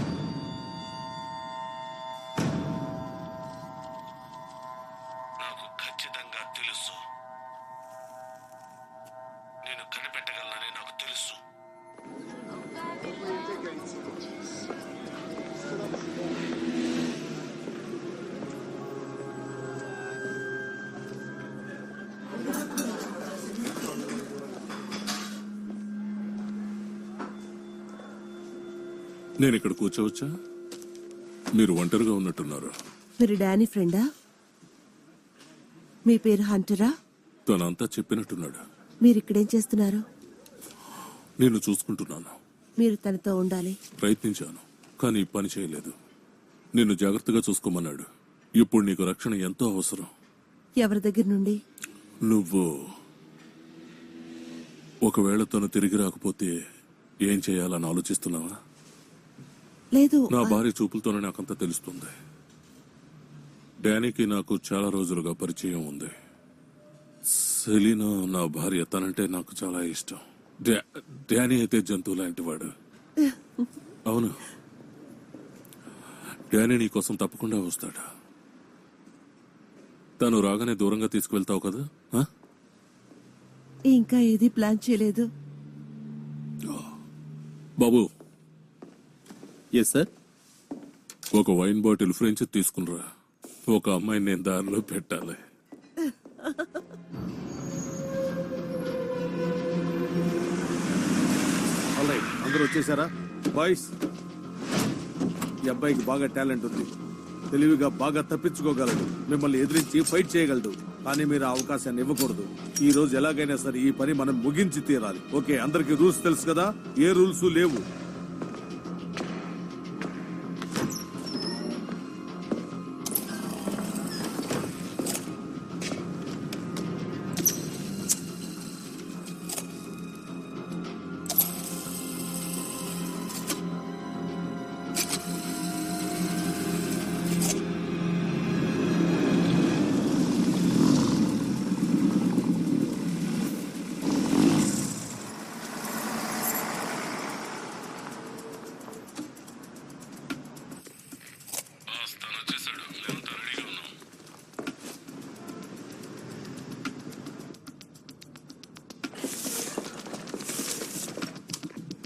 నేను ఇక్కడ కూర్చోవచ్చా? మీరు ఒంటరిగా ఉన్నట్టున్నారు. మీరు డానీ ఫ్రెండా? మీ పేరు హంటరా? తనంతా చెప్పినట్టున్నాడు. మీరు ఇక్కడేం చేస్తున్నారు? నేను చూసుకుంటున్నాను. మీరు తనతో ఉండాలి. ప్రయత్నించాను, కానీ పని చేయలేదు. నిన్ను జాగ్రత్తగా చూసుకోమన్నాడు. ఇప్పుడు నీకు రక్షణ ఎంతో అవసరం. ఎవరి దగ్గర నుండి? నువ్వు ఒకవేళ తను తిరిగి రాకపోతే ఏం చేయాలని ఆలోచిస్తున్నావా? లేదు. నా భార్య చూపులతోనే నాకంతా తెలుస్తుంది. డానీకి నాకు చాలా రోజులుగా పరిచయం ఉంది. సెలీనా నా భార్య, తనంటే నాకు చాలా ఇష్టం. డానీ అయితే జంతువు లాంటి వాడు. అవును, డానీ నీ కోసం తప్పకుండా వస్తాడా? తను రాగానే దూరంగా తీసుకువెళ్తావు కదా? ఇంకా ఏది ప్లాన్ చేయలేదు. బాబు. Yes sir. ఒక వైన్ బాటిల్ ఫ్రెంచ్ తీసుకునిరా. ఒక అమ్మాయిని నేను దారిలో పెట్టాలి. అందరూ వచ్చేసారా? బాయ్స్, ఈ అబ్బాయికి బాగా టాలెంట్ ఉంది. తెలివిగా బాగా తప్పించుకోగలడు. మిమ్మల్ని ఎదిరించి ఫైట్ చేయగలడు. కానీ మీరు ఆ అవకాశాన్ని ఇవ్వకూడదు. ఈ రోజు ఎలాగైనా సరే ఈ పని మనం ముగించి తీరాలి. ఓకే, అందరికి రూల్స్ తెలుసు కదా? ఏ రూల్స్ లేవు.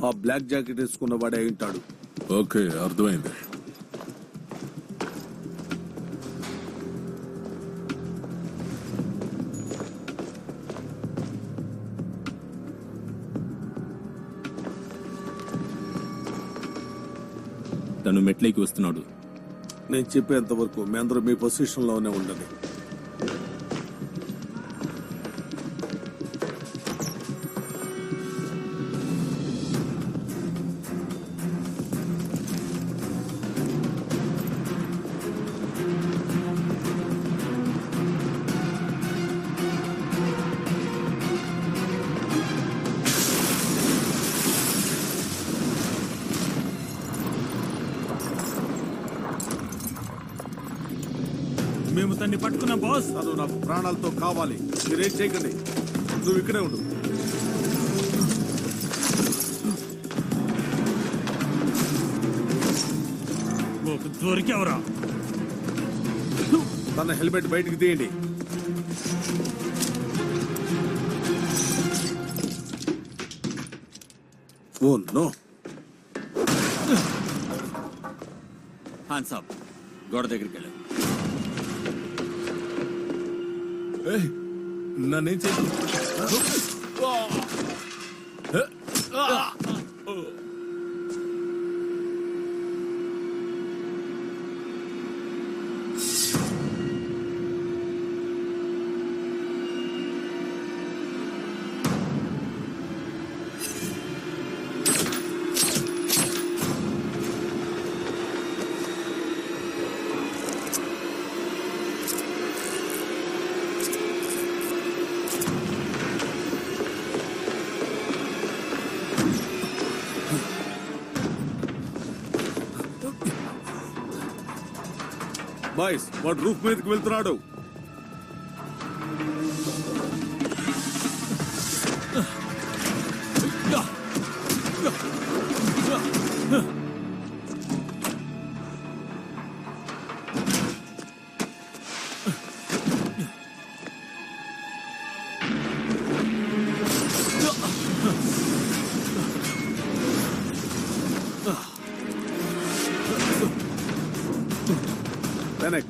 ఆ బ్లాక్ జాకెట్ వేసుకున్న వాడే ఉంటాడు. ఓకే, అర్థమైంది. తను మెట్లకి వస్తున్నాడు. నేను చెప్పేంత వరకు మీ అందరూ మీ పొజిషన్ లోనే ఉండండి. మేము తన్ని పట్టుకున్నాం బాస్. తను నాకు ప్రాణాలతో కావాలి. మీరేం చేయకండి. నువ్వు ఇక్కడే ఉండు. దొరికెవరా? తన హెల్మెట్ బయటికి తీయండి. Oh no. హాన్ సాబ్, గోడ దగ్గరికి వెళ్ళాను. నన్నేం చేయాలి? బాయ్స్, వాడు రూఫ్ మీదకి వెళ్తున్నాడు. Panic.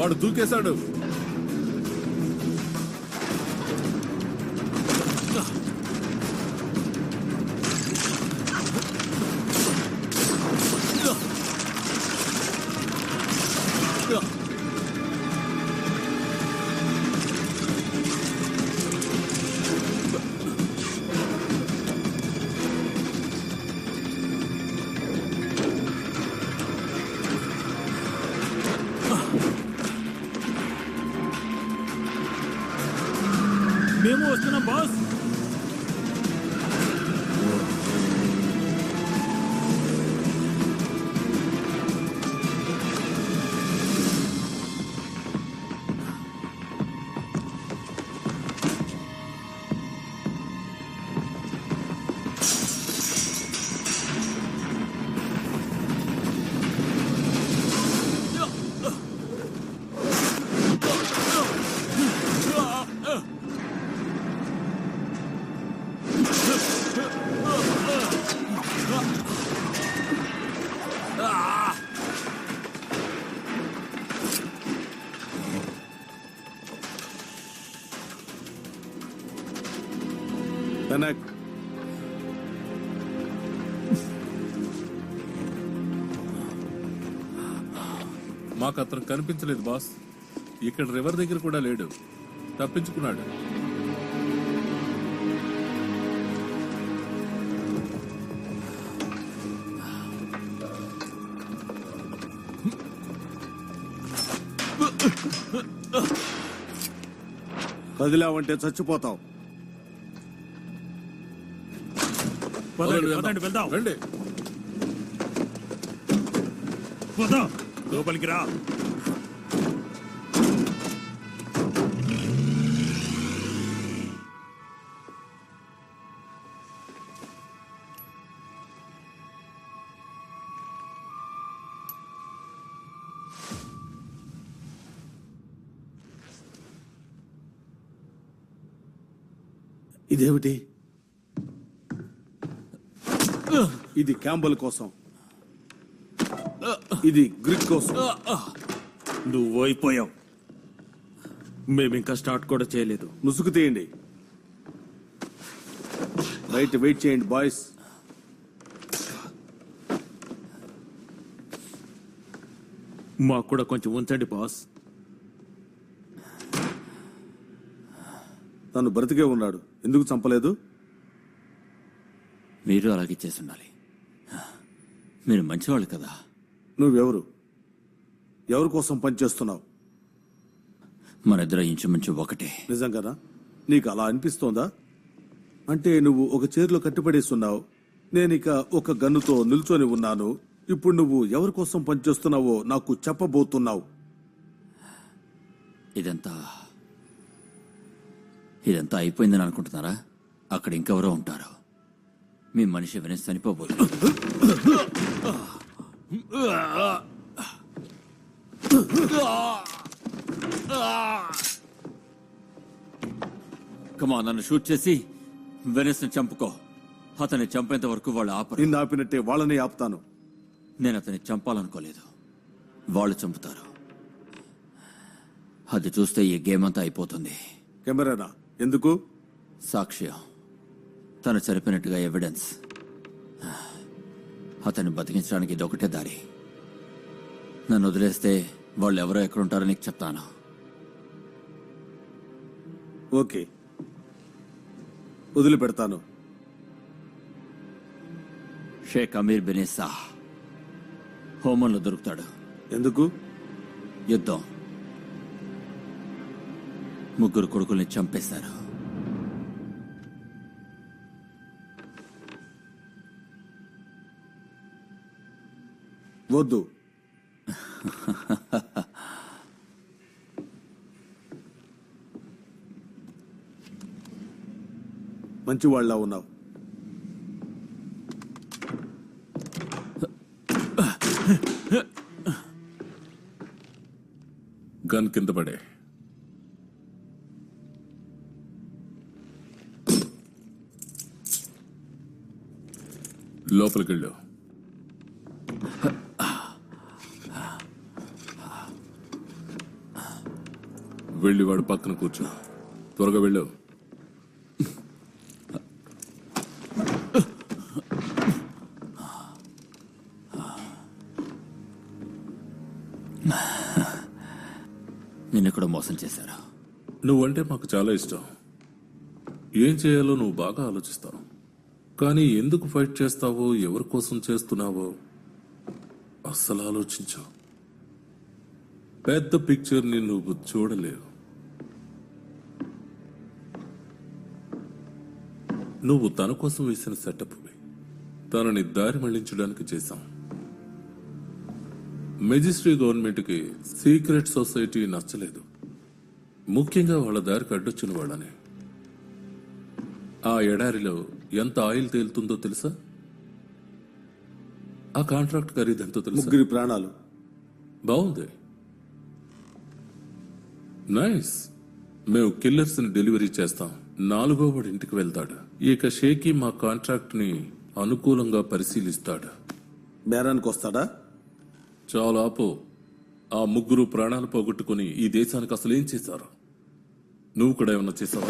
వాడు దూకేశాడు. మేము వస్తున్నాం బాస్. కనెక్ట్. మాకు అతను కనిపించలేదు బాస్. ఇక్కడ రివర్ దగ్గర కూడా లేడు, తప్పించుకున్నాడు. కదిలావంటే చచ్చిపోతావు. పదండి వెళ్దాం. రండి. లోపలికి రా. ఇదేమిటి? ఇది క్యాంబల్ కోసం, ఇది గ్రిక్ కోసం. నువ్వు అయిపోయావు. మేమింకా స్టార్ట్ కూడా చేయలేదు. ముసుగు తీయండి. రైట్, వెయిట్ చేయండి బాయ్స్. మాకు కూడా కొంచెం ఉంచండి బాస్. తను బ్రతికే ఉన్నాడు, ఎందుకు చంపలేదు? మీరు అలాగే చేసి ఉండాలి. మీరు మంచివాళ్ళు కదా. నువ్వెవరు? ఎవరి కోసం పనిచేస్తున్నావు? మన ఇద్దరు ఇంచుమించు ఒకటే. నిజంగానా? నీకు అలా అనిపిస్తోందా? అంటే నువ్వు ఒక చైర్లో కట్టిపడేస్తున్నావు, నేనిక ఒక గన్నుతో నిల్చొని ఉన్నాను. ఇప్పుడు నువ్వు ఎవరి కోసం పనిచేస్తున్నావో నాకు చెప్పబోతున్నావు. ఇదంతా అయిపోయిందని అనుకుంటున్నారా? అక్కడ ఇంకెవరో ఉంటారు. మీ మనిషి వెనస్ చనిపోబోతుంది. కమా, నన్ను షూట్ చేసి వెనస్ ని చంపుకో. అతన్ని చంపేంత వరకు వాళ్ళు ఆపరు. నిన్ను ఆపినట్టే వాళ్ళని ఆపుతాను. నేను అతన్ని చంపాలనుకోలేదు, వాళ్ళు చంపుతారు. అది చూస్తే ఈ గేమ్ అంతా అయిపోతుంది. కెమెరానా? ఎందుకు? సాక్ష్యం, తను చనిపోయినట్టుగా ఎవిడెన్స్. అతన్ని బతికించడానికి ఇది ఒకటే దారి. నన్ను వదిలేస్తే వాళ్ళు ఎవరో ఎక్కడుంటారో నీకు చెప్తాను. ఓకే, వదిలిపెడతాను. షేక్ అమీర్ బిన్ ఇస్సా హోమంలో దొరుకుతాడు. ఎందుకు? యుద్ధం. ముగ్గురు కొడుకుల్ని చంపేశారు. వద్దు. మంచివాళ్ళ ఉన్నావు. గన్ కింద పడే. లోపలికెళ్ళు. వెళ్ళి వాడు పక్కన కూర్చో. త్వరగా వెళ్ళు. నిన్ను కూడా మోసం చేశారా? నువ్వంటే మాకు చాలా ఇష్టం. ఏం చేయాలో నువ్వు బాగా ఆలోచిస్తావు. కానీ ఎందుకు ఫైట్ చేస్తావో, ఎవరి కోసం చేస్తున్నావో అస్సలు ఆలోచించావు. పెద్ద పిక్చర్ని నువ్వు చూడలేవు. నువ్వు తన కోసం వేసిన సెటప్ తనని దారి మళ్లించడానికి చేశాం. మెజిస్ట్రీ గవర్నమెంట్కి సీక్రెట్ సొసైటీ నచ్చలేదు, ముఖ్యంగా వాళ్ళ దారికి అడ్డొచ్చిన వాళ్ళని. ఆ ఎడారిలో ఎంత ఆయిల్ తేలుతుందో తెలుసా? ఆ కాంట్రాక్ట్ ఖరీదెంతో తెలుసా? 3 ప్రాణాలు. బాగుంది, నైస్. మేము కిల్లర్స్ ని డెలివరీ చేస్తాం. 4వ వాడి ఇంటికి వెళ్తాడు. ఇక షేకి మా కాంట్రాక్ట్ ని అనుకూలంగా పరిశీలిస్తాడు. బేరానికి వస్తాడా? చాలా ఆపో. ఆ 3 ప్రాణాలు పోగొట్టుకుని ఈ దేశానికి అసలు ఏం చేశారు? నువ్వు కూడా ఏమన్నా చేసావా?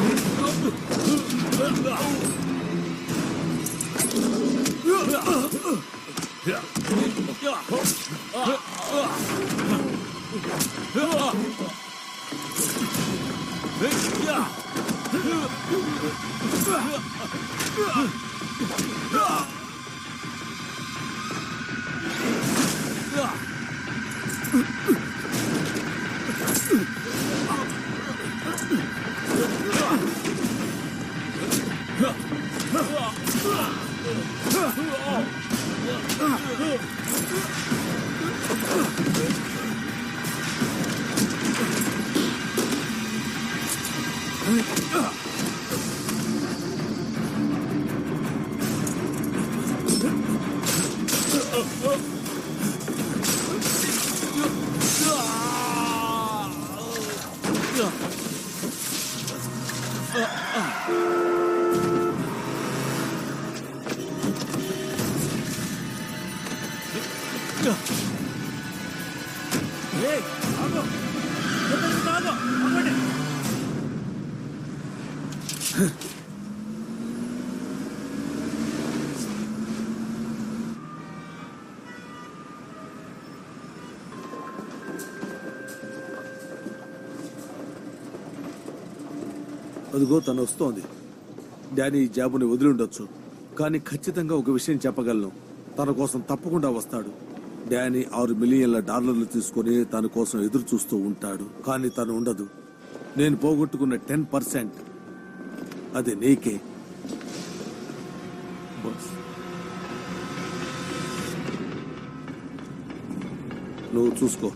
అదిగో తను వస్తోంది. డానీ ఈ జాబుని వదిలి ఉండొచ్చు, కానీ ఖచ్చితంగా ఒక విషయం చెప్పగలను, తన కోసం తప్పకుండా వస్తాడు. డానీ $6 మిలియన్ల తీసుకుని తన కోసం ఎదురు చూస్తూ ఉంటాడు, కానీ తను ఉండదు. నేను పోగొట్టుకున్న 10% అది నీకే. నువ్వు చూసుకో.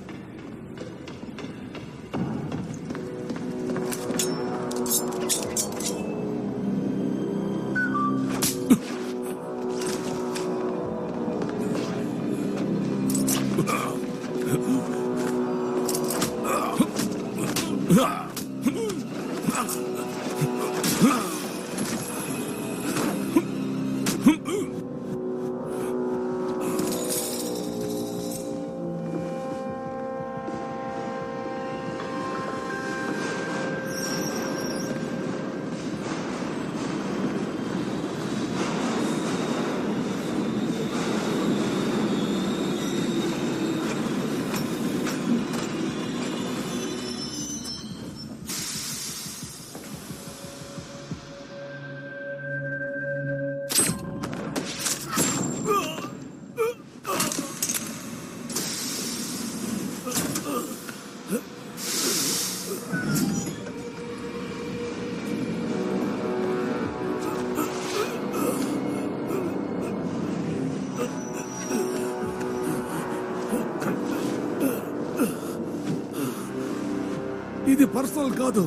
ఇది పర్సనల్ కాదు,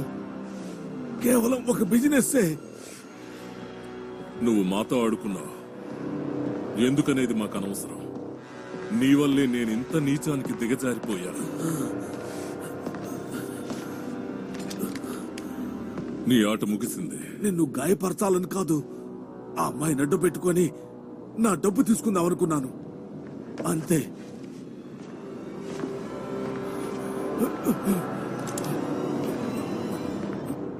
కేవలం ఒక బిజినెస్. నువ్వు మాతో ఆడుకున్నావు, ఎందుకనేది మాకు అనవసరం. నీ వల్లే నేను ఇంత నీచానికి దిగజారిపోయాను. నీ ఆట ముగిసింది. నిన్ను గాయపరచాలని కాదు, ఆ అమ్మాయిని అడ్డు పెట్టుకొని నా డబ్బు తీసుకుందాం అనుకున్నాను, అంతే.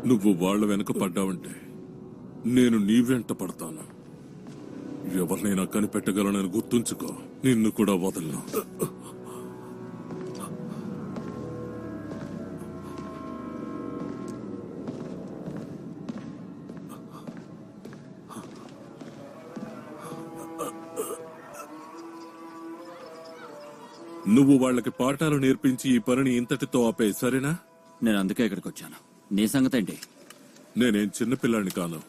నువ్వు వాళ్ళ వెనక పడ్డావంటే నేను నీ వెంట పడతాను. ఎవరినైనా కనిపెట్టగలనని గుర్తుంచుకో. నిన్ను కూడా వదలను. నువ్వు వాళ్ళకి పాఠాలు నేర్పించి ఈ పనిని ఇంతటితో ఆపే, సరేనా? నేను అందుకే ఇక్కడికి వచ్చాను. నీ సంగతి ఏంటి? నేనేం చిన్నపిల్లాడిని కాను.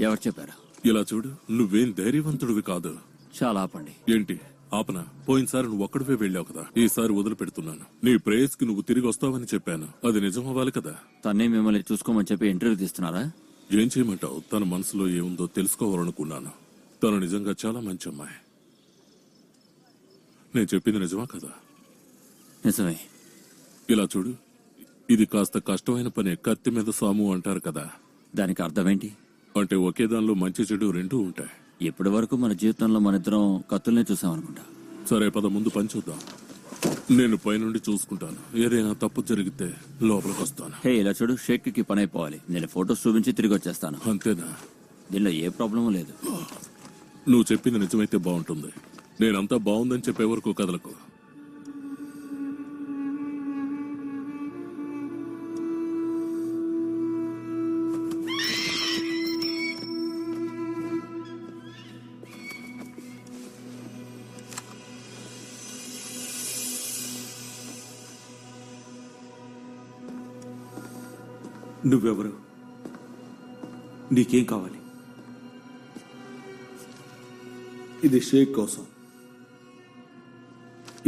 ఎవరు చెప్పారు? ఇలా చూడు, నువ్వేం ధైర్యవంతుడివి కాదు. చాలా ఆపండి. ఏంటి ఆపనా? పోయినసారి నువ్వు ఒక్కడివే వెళ్ళావు కదా, ఈసారి వదిలిపెడుతున్నాను. నీ ప్రేయస్ కి నువ్వు తిరిగి వస్తావని చెప్పాను. అది నిజం అవ్వాలి కదా. తన్నే మిమ్మల్ని చూసుకోమని చెప్పి ఇంటర్వ్యూ తీస్తున్నారా? ఏం చేయమంటావు? తన మనసులో ఏముందో తెలుసుకోవాలనుకున్నాను. తను నిజంగా చాలా మంచి అమ్మాయి. నేను చెప్పింది నిజమా కదా? నిజమే. ఇలా చూడు, ఇది కాస్త కష్టమైన పనే. కత్తి మీద సాము అంటారు కదా. దానికి అర్థం ఏంటి? అంటే ఒకే దానిలో మంచి చెడు రెండూ ఉంటాయి. ఇప్పటి వరకు మన జీవితంలో మన ఇద్దరం కత్తుల్నే చూసామనుకుంటా. సరే పద, ముందు పని చూద్దాం. నేను పైనుండి చూసుకుంటాను. ఏదైనా తప్పు జరిగితే లోపలికి వస్తాను. హే, ఇలా చూడు, షేక్ కి పని అయిపోవాలి. నేను ఫోటోస్ చూపించి తిరిగి వచ్చేస్తాను. అంతేనా? దీనిలో ఏ ప్రాబ్లము లేదు. నువ్వు చెప్పింది నిజమైతే బాగుంటుంది. నేనంతా బాగుందని చెప్పే వరకు కదలకు. నువ్వెవరు? నీకేం కావాలి? ఇది షేక్ కోసం.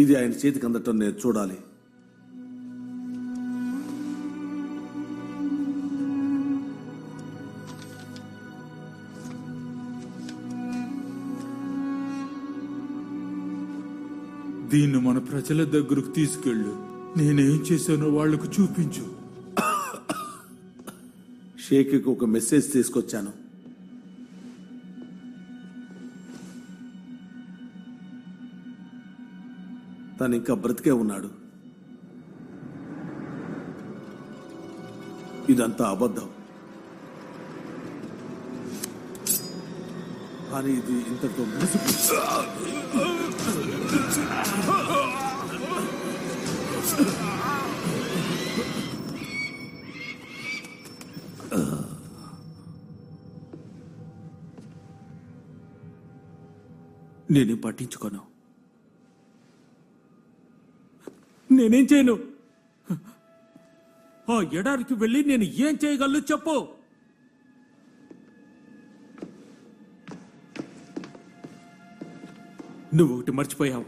ఇది ఆయన చేతికి అందటం నేను చూడాలి. దీన్ని మన ప్రజల దగ్గరకు తీసుకెళ్ళు. నేనేం చేశానో వాళ్లకు చూపించు. షేక్కి ఒక మెసేజ్ తీసుకొచ్చాను. తను ఇంకా బ్రతికే ఉన్నాడు. ఇదంతా అబద్ధం. కానీ ఇది ఇంతటితో నేనేం పట్టించుకోను. నేనేం చేయను. ఆ ఎడారికి వెళ్ళి నేను ఏం చేయగలను చెప్పు. నువ్వు ఒకటి మర్చిపోయావు.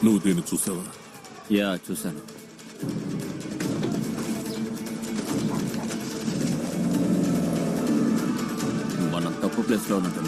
నువ్వు దీన్ని చూసావా? యా, చూశాను. మనం తప్పు ప్లేస్ లో ఉన్నట్టు.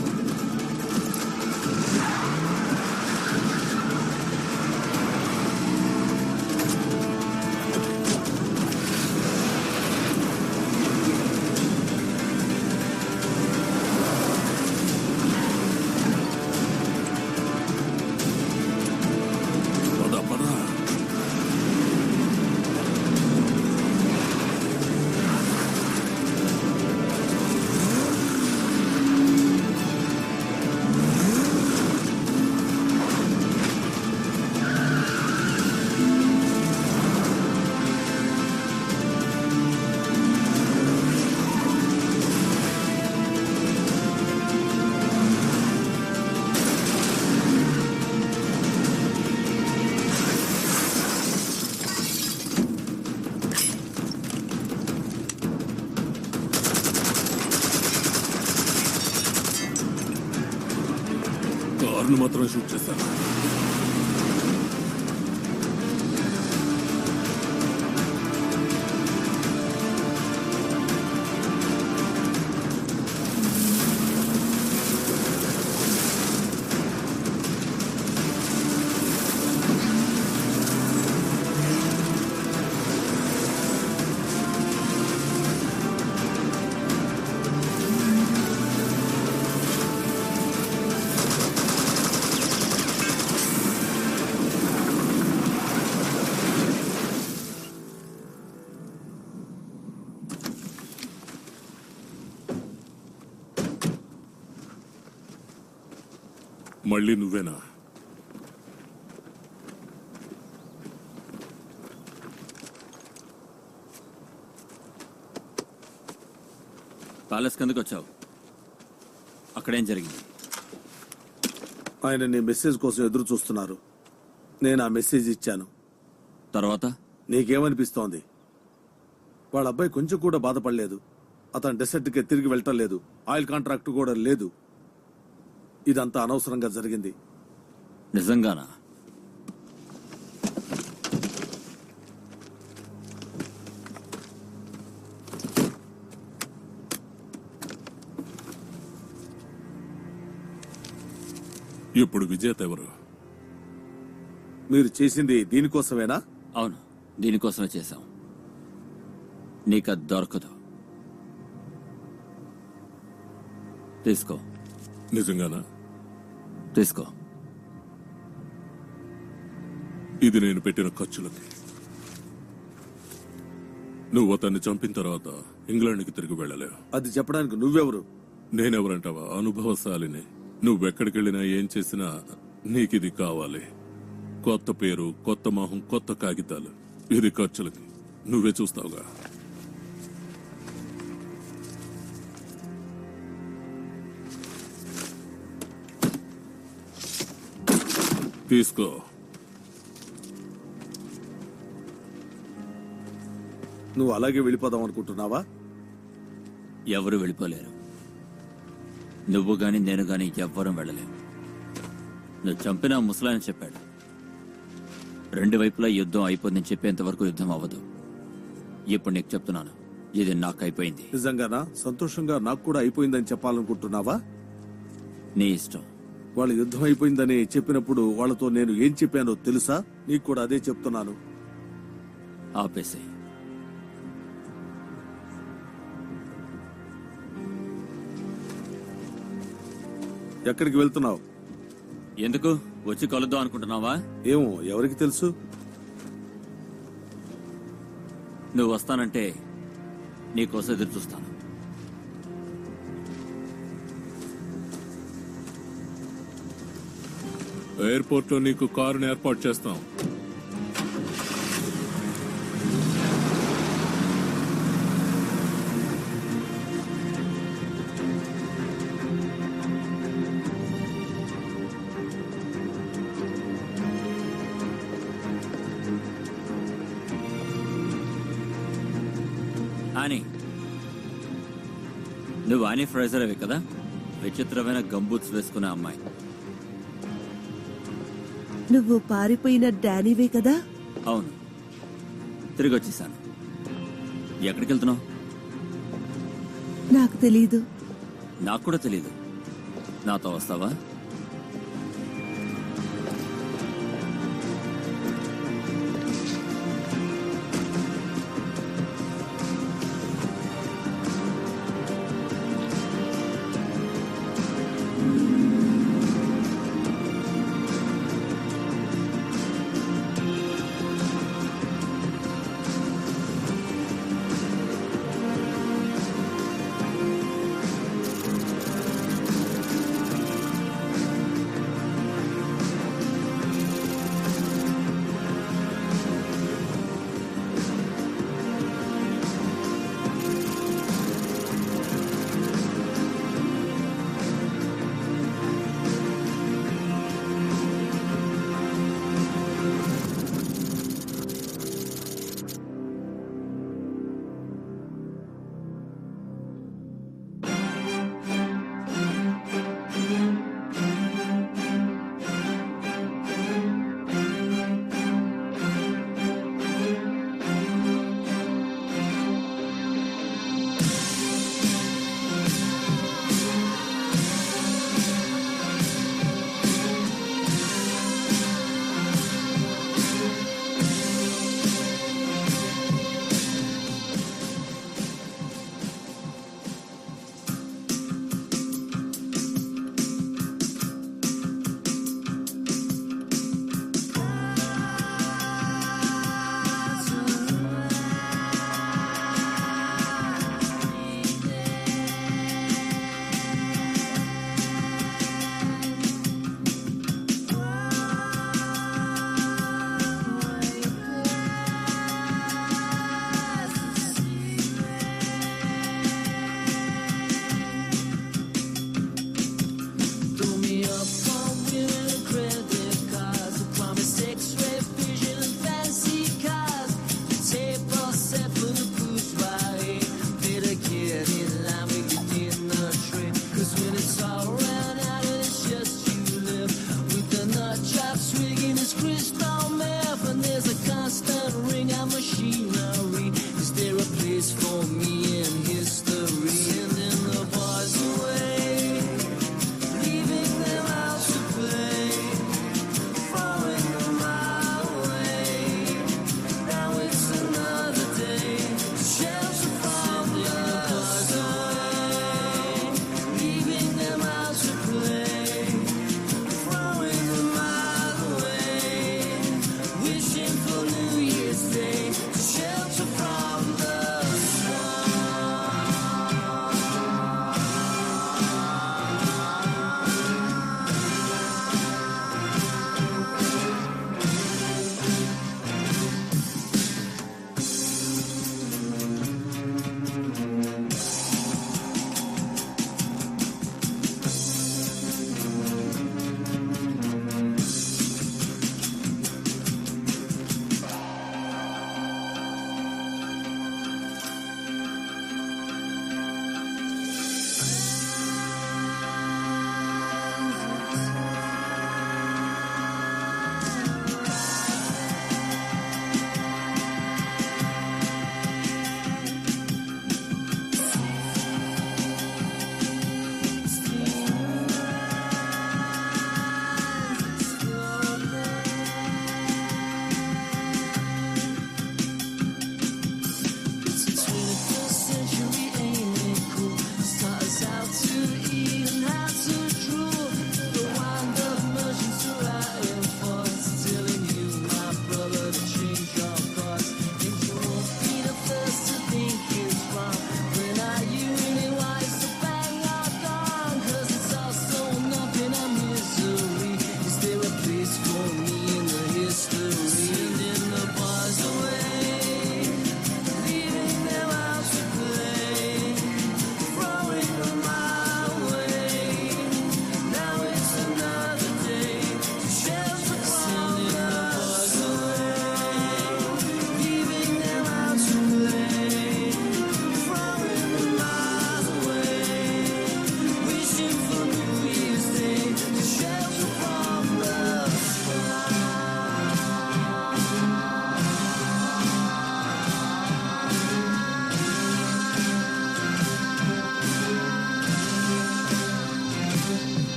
కార్ను మాత్రం షూట్ చేశాను. మళ్ళీ నువ్వేనా? ప్యాలెస్ కిందకు వచ్చావు, అక్కడేం జరిగింది? ఆయన నీ మెసేజ్ కోసం ఎదురు చూస్తున్నారు. నేను ఆ మెసేజ్ ఇచ్చాను. తర్వాత నీకేమనిపిస్తోంది? వాళ్ళ అబ్బాయి కొంచెం కూడా బాధపడలేదు. అతను డెసర్ట్కి తిరిగి వెళ్ళటం లేదు. ఆయిల్ కాంట్రాక్ట్ కూడా లేదు. ఇదంతా అనవసరంగా జరిగింది. నిజంగానా? ఇప్పుడు విజేత ఎవరు? మీరు చేసింది దీనికోసమేనా? అవును, దీనికోసమే చేశాం. నీకది దొరకదు. తీసుకో. నిజంగానా? తీసుకో. ఇది నేను పెట్టిన ఖర్చులకి. నువ్వు అతన్ని చంపిన తర్వాత ఇంగ్లాండ్కి తిరిగి వెళ్ళలేవు. అది చెప్పడానికి నువ్వెవరు? నేనెవరంటావా? అనుభవశాలిని. నువ్వెక్కడికి వెళ్ళినా ఏం చేసినా నీకిది కావాలి. కొత్త పేరు, కొత్త మొహం, కొత్త కాగితాలు. ఇది ఖర్చులకి. నువ్వే చూస్తావుగా. తీసుకో. నువ్వు అలాగే వెళ్ళిపోదాం అనుకుంటున్నావా? ఎవరు వెళ్ళిపోలేరు. నువ్వు గాని నేను గాని ఎవ్వరం వెళ్ళలేం. నువ్వు చంపిన ముసలాయన చెప్పాడు, రెండు వైపులా యుద్ధం అయిపోయిందని చెప్పేంత వరకు యుద్ధం అవ్వదు. ఇప్పుడు నీకు చెప్తున్నాను, ఇది నాకు అయిపోయింది. నిజంగానా? సంతోషంగా నాకు కూడా అయిపోయిందని చెప్పాలనుకుంటున్నావా? నీ ఇష్టం. వాళ్ళు యుద్ధం అయిపోయిందని చెప్పినప్పుడు వాళ్ళతో నేను ఏం చెప్పానో తెలుసా? నీకు కూడా అదే చెప్తున్నాను. ఆపేసే. ఎక్కడికి వెళ్తున్నావు? ఎందుకు? వచ్చి కలుద్దాం అనుకుంటున్నావా? ఏమో, ఎవరికి తెలుసు. నువ్వు వస్తానంటే నీకోసం ఎదురు చూస్తాను. ఎయిర్పోర్ట్ లో నీకు కారుని ఏర్పాటు చేస్తాం. ఆనీ, నువ్వు ఆనీ ఫ్రైజర్ అవి కదా, విచిత్రమైన గంబూట్స్ వేసుకునే అమ్మాయి. నువ్వు పారిపోయిన డానీవే కదా? అవును, తిరిగి వచ్చేసాను. ఎక్కడికి వెళ్తున్నావు? నాకు తెలీదు. నాకు కూడా తెలీదు. నాతో వస్తావా?